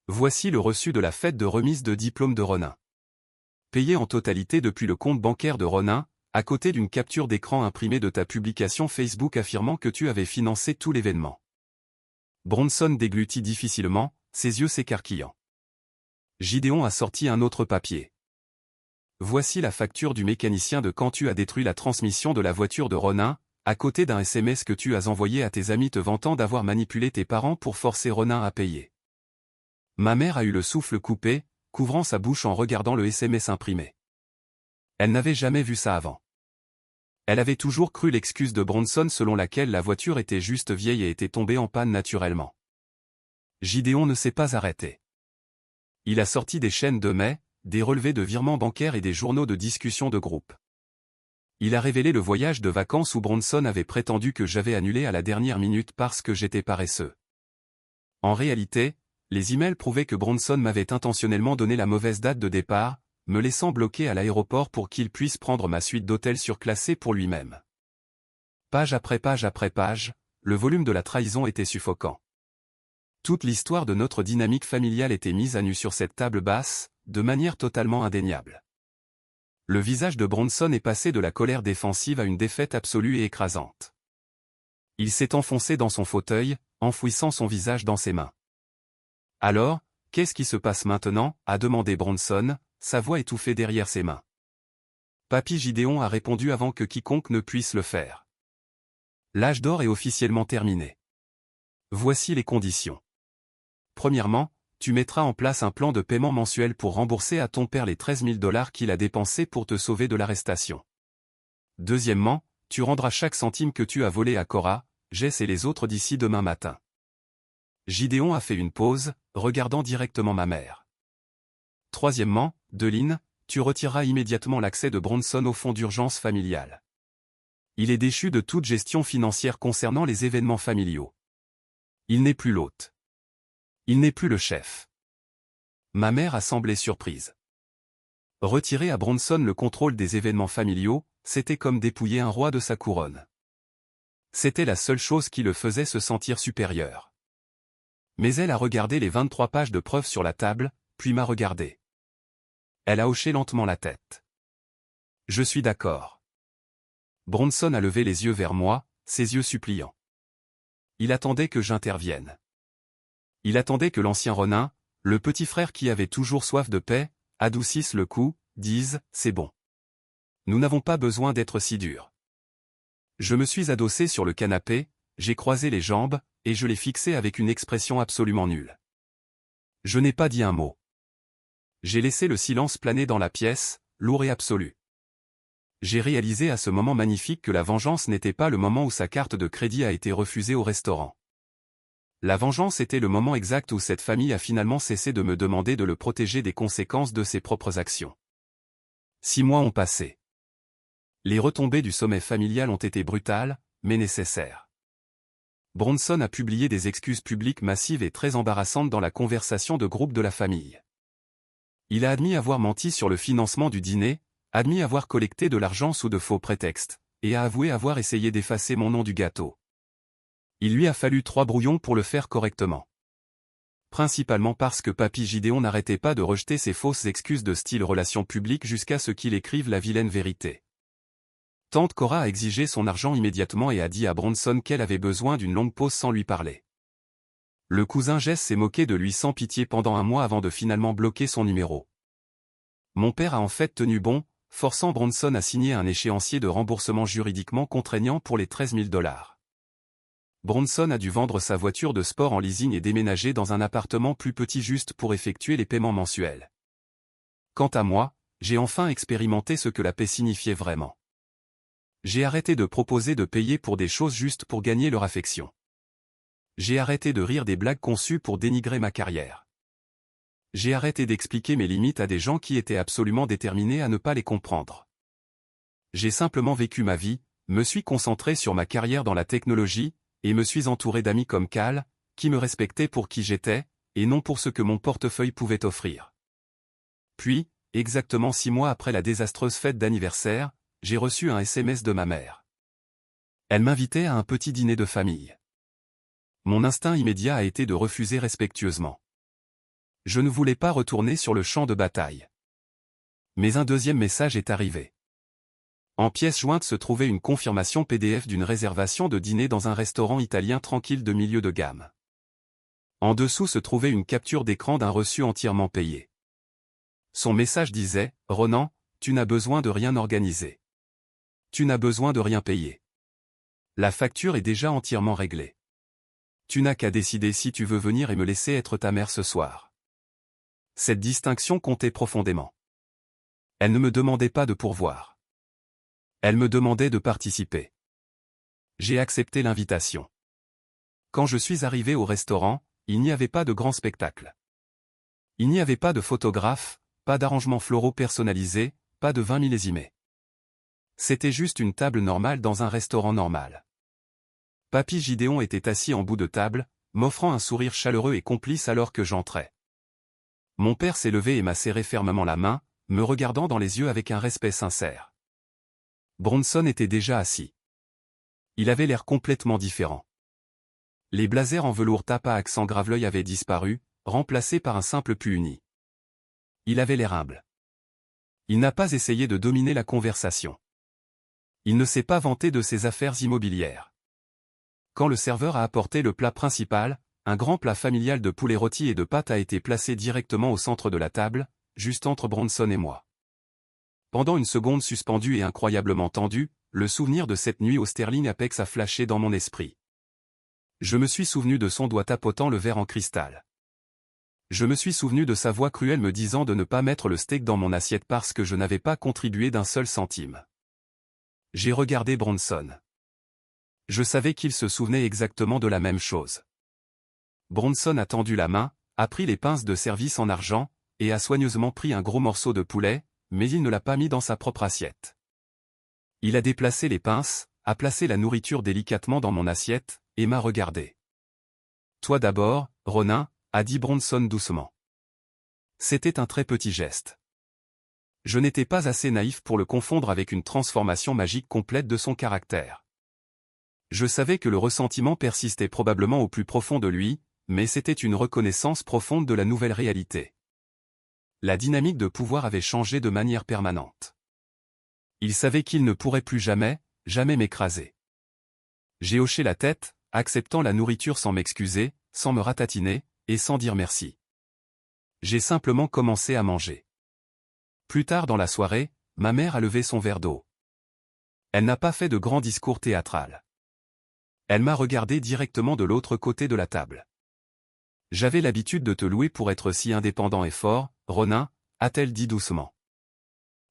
Voici le reçu de la fête de remise de diplôme de Ronin. Payé en totalité depuis le compte bancaire de Ronin, à côté d'une capture d'écran imprimée de ta publication Facebook affirmant que tu avais financé tout l'événement. Bronson déglutit difficilement, ses yeux s'écarquillant. Gideon a sorti un autre papier. Voici la facture du mécanicien de quand tu as détruit la transmission de la voiture de Ronin, à côté d'un SMS que tu as envoyé à tes amis te vantant d'avoir manipulé tes parents pour forcer Ronin à payer. Ma mère a eu le souffle coupé, couvrant sa bouche en regardant le SMS imprimé. Elle n'avait jamais vu ça avant. Elle avait toujours cru l'excuse de Bronson selon laquelle la voiture était juste vieille et était tombée en panne naturellement. Gideon ne s'est pas arrêté. Il a sorti des chaînes de mails, des relevés de virements bancaires et des journaux de discussion de groupe. Il a révélé le voyage de vacances où Bronson avait prétendu que j'avais annulé à la dernière minute parce que j'étais paresseux. En réalité, les emails prouvaient que Bronson m'avait intentionnellement donné la mauvaise date de départ, me laissant bloqué à l'aéroport pour qu'il puisse prendre ma suite d'hôtel surclassée pour lui-même. Page après page, le volume de la trahison était suffocant. Toute l'histoire de notre dynamique familiale était mise à nu sur cette table basse, de manière totalement indéniable. Le visage de Bronson est passé de la colère défensive à une défaite absolue et écrasante. Il s'est enfoncé dans son fauteuil, enfouissant son visage dans ses mains. « Alors, qu'est-ce qui se passe maintenant » a demandé Bronson, sa voix étouffée derrière ses mains. Papy Gideon a répondu avant que quiconque ne puisse le faire. L'âge d'or est officiellement terminé. Voici les conditions. Premièrement, tu mettras en place un plan de paiement mensuel pour rembourser à ton père les 13 000 $ qu'il a dépensés pour te sauver de l'arrestation. Deuxièmement, tu rendras chaque centime que tu as volé à Cora, Jess et les autres d'ici demain matin. Gideon a fait une pause, regardant directement ma mère. Troisièmement, Deline, tu retireras immédiatement l'accès de Bronson au fonds d'urgence familial. Il est déchu de toute gestion financière concernant les événements familiaux. Il n'est plus l'hôte. Il n'est plus le chef. Ma mère a semblé surprise. Retirer à Bronson le contrôle des événements familiaux, c'était comme dépouiller un roi de sa couronne. C'était la seule chose qui le faisait se sentir supérieur. Mais elle a regardé les 23 pages de preuves sur la table, puis m'a regardé. Elle a hoché lentement la tête. Je suis d'accord. Bronson a levé les yeux vers moi, ses yeux suppliants. Il attendait que j'intervienne. Il attendait que l'ancien Ronin, le petit frère qui avait toujours soif de paix, adoucisse le coup, dise « c'est bon. Nous n'avons pas besoin d'être si durs. » Je me suis adossé sur le canapé, j'ai croisé les jambes, et je l'ai fixé avec une expression absolument nulle. Je n'ai pas dit un mot. J'ai laissé le silence planer dans la pièce, lourd et absolu. J'ai réalisé à ce moment magnifique que la vengeance n'était pas le moment où sa carte de crédit a été refusée au restaurant. La vengeance était le moment exact où cette famille a finalement cessé de me demander de le protéger des conséquences de ses propres actions. 6 mois ont passé. Les retombées du sommet familial ont été brutales, mais nécessaires. Bronson a publié des excuses publiques massives et très embarrassantes dans la conversation de groupe de la famille. Il a admis avoir menti sur le financement du dîner, admis avoir collecté de l'argent sous de faux prétextes, et a avoué avoir essayé d'effacer mon nom du gâteau. Il lui a fallu 3 brouillons pour le faire correctement. Principalement parce que Papy Gideon n'arrêtait pas de rejeter ses fausses excuses de style relations publiques jusqu'à ce qu'il écrive la vilaine vérité. Tante Cora a exigé son argent immédiatement et a dit à Bronson qu'elle avait besoin d'une longue pause sans lui parler. Le cousin Jess s'est moqué de lui sans pitié pendant 1 mois avant de finalement bloquer son numéro. Mon père a en fait tenu bon, forçant Bronson à signer un échéancier de remboursement juridiquement contraignant pour les 13 000 $. Bronson a dû vendre sa voiture de sport en leasing et déménager dans un appartement plus petit juste pour effectuer les paiements mensuels. Quant à moi, j'ai enfin expérimenté ce que la paix signifiait vraiment. J'ai arrêté de proposer de payer pour des choses juste pour gagner leur affection. J'ai arrêté de rire des blagues conçues pour dénigrer ma carrière. J'ai arrêté d'expliquer mes limites à des gens qui étaient absolument déterminés à ne pas les comprendre. J'ai simplement vécu ma vie, me suis concentré sur ma carrière dans la technologie, et me suis entouré d'amis comme Cal, qui me respectaient pour qui j'étais, et non pour ce que mon portefeuille pouvait offrir. Puis, exactement 6 mois après la désastreuse fête d'anniversaire, j'ai reçu un SMS de ma mère. Elle m'invitait à un petit dîner de famille. Mon instinct immédiat a été de refuser respectueusement. Je ne voulais pas retourner sur le champ de bataille. Mais un deuxième message est arrivé. En pièce jointe se trouvait une confirmation PDF d'une réservation de dîner dans un restaurant italien tranquille de milieu de gamme. En dessous se trouvait une capture d'écran d'un reçu entièrement payé. Son message disait « Ronan, tu n'as besoin de rien organiser. Tu n'as besoin de rien payer. La facture est déjà entièrement réglée. Tu n'as qu'à décider si tu veux venir et me laisser être ta mère ce soir. » Cette distinction comptait profondément. Elle ne me demandait pas de pourvoir. Elle me demandait de participer. J'ai accepté l'invitation. Quand je suis arrivé au restaurant, il n'y avait pas de grand spectacle. Il n'y avait pas de photographe, pas d'arrangements floraux personnalisés, pas de vin millésimé. C'était juste une table normale dans un restaurant normal. Papy Gideon était assis en bout de table, m'offrant un sourire chaleureux et complice alors que j'entrais. Mon père s'est levé et m'a serré fermement la main, me regardant dans les yeux avec un respect sincère. Bronson était déjà assis. Il avait l'air complètement différent. Les blazers en velours tapa accent graveleuil avaient disparu, remplacés par un simple pull uni. Il avait l'air humble. Il n'a pas essayé de dominer la conversation. Il ne s'est pas vanté de ses affaires immobilières. Quand le serveur a apporté le plat principal, un grand plat familial de poulet rôti et de pâtes a été placé directement au centre de la table, juste entre Bronson et moi. Pendant une seconde suspendue et incroyablement tendue, le souvenir de cette nuit au Sterling Apex a flashé dans mon esprit. Je me suis souvenu de son doigt tapotant le verre en cristal. Je me suis souvenu de sa voix cruelle me disant de ne pas mettre le steak dans mon assiette parce que je n'avais pas contribué d'un seul centime. J'ai regardé Bronson. Je savais qu'il se souvenait exactement de la même chose. Bronson a tendu la main, a pris les pinces de service en argent, et a soigneusement pris un gros morceau de poulet, mais il ne l'a pas mis dans sa propre assiette. Il a déplacé les pinces, a placé la nourriture délicatement dans mon assiette, et m'a regardé. « Toi d'abord, Ronin », a dit Bronson doucement. C'était un très petit geste. Je n'étais pas assez naïf pour le confondre avec une transformation magique complète de son caractère. Je savais que le ressentiment persistait probablement au plus profond de lui, mais c'était une reconnaissance profonde de la nouvelle réalité. La dynamique de pouvoir avait changé de manière permanente. Il savait qu'il ne pourrait plus jamais m'écraser. J'ai hoché la tête, acceptant la nourriture sans m'excuser, sans me ratatiner, et sans dire merci. J'ai simplement commencé à manger. Plus tard dans la soirée, ma mère a levé son verre d'eau. Elle n'a pas fait de grand discours théâtral. Elle m'a regardé directement de l'autre côté de la table. « J'avais l'habitude de te louer pour être si indépendant et fort, Ronin », a-t-elle dit doucement.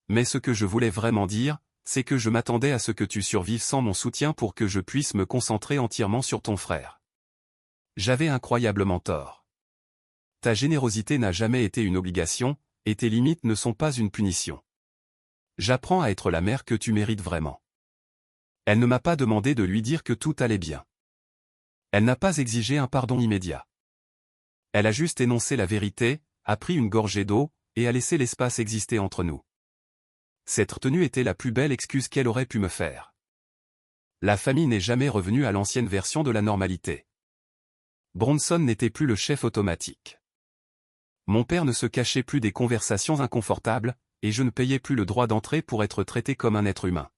Mais ce que je voulais vraiment dire, c'est que je m'attendais à ce que tu survives sans mon soutien pour que je puisse me concentrer entièrement sur ton frère. J'avais incroyablement tort. Ta générosité n'a jamais été une obligation, et tes limites ne sont pas une punition. J'apprends à être la mère que tu mérites vraiment. Elle ne m'a pas demandé de lui dire que tout allait bien. Elle n'a pas exigé un pardon immédiat. Elle a juste énoncé la vérité, a pris une gorgée d'eau, et a laissé l'espace exister entre nous. Cette retenue était la plus belle excuse qu'elle aurait pu me faire. La famille n'est jamais revenue à l'ancienne version de la normalité. Bronson n'était plus le chef automatique. Mon père ne se cachait plus des conversations inconfortables, et je ne payais plus le droit d'entrer pour être traité comme un être humain.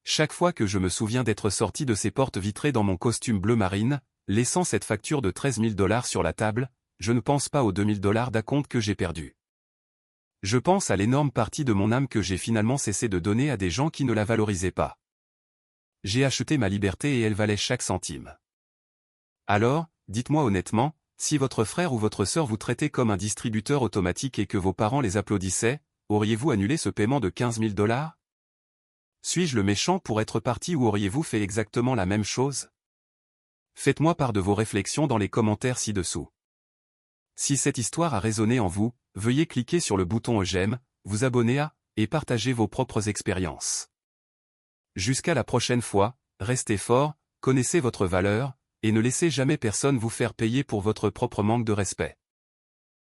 Chaque fois que je me souviens d'être sorti de ces portes vitrées dans mon costume bleu marine, laissant cette facture de 13 000 $ sur la table, je ne pense pas aux 2 000 $ d'acompte que j'ai perdu. Je pense à l'énorme partie de mon âme que j'ai finalement cessé de donner à des gens qui ne la valorisaient pas. J'ai acheté ma liberté et elle valait chaque centime. Alors, dites-moi honnêtement, si votre frère ou votre sœur vous traitait comme un distributeur automatique et que vos parents les applaudissaient, auriez-vous annulé ce paiement de 15 000 $? Suis-je le méchant pour être parti ou auriez-vous fait exactement la même chose? Faites-moi part de vos réflexions dans les commentaires ci-dessous. Si cette histoire a résonné en vous, veuillez cliquer sur le bouton j'aime, vous abonner à, et partager vos propres expériences. Jusqu'à la prochaine fois, restez fort, connaissez votre valeur, et ne laissez jamais personne vous faire payer pour votre propre manque de respect.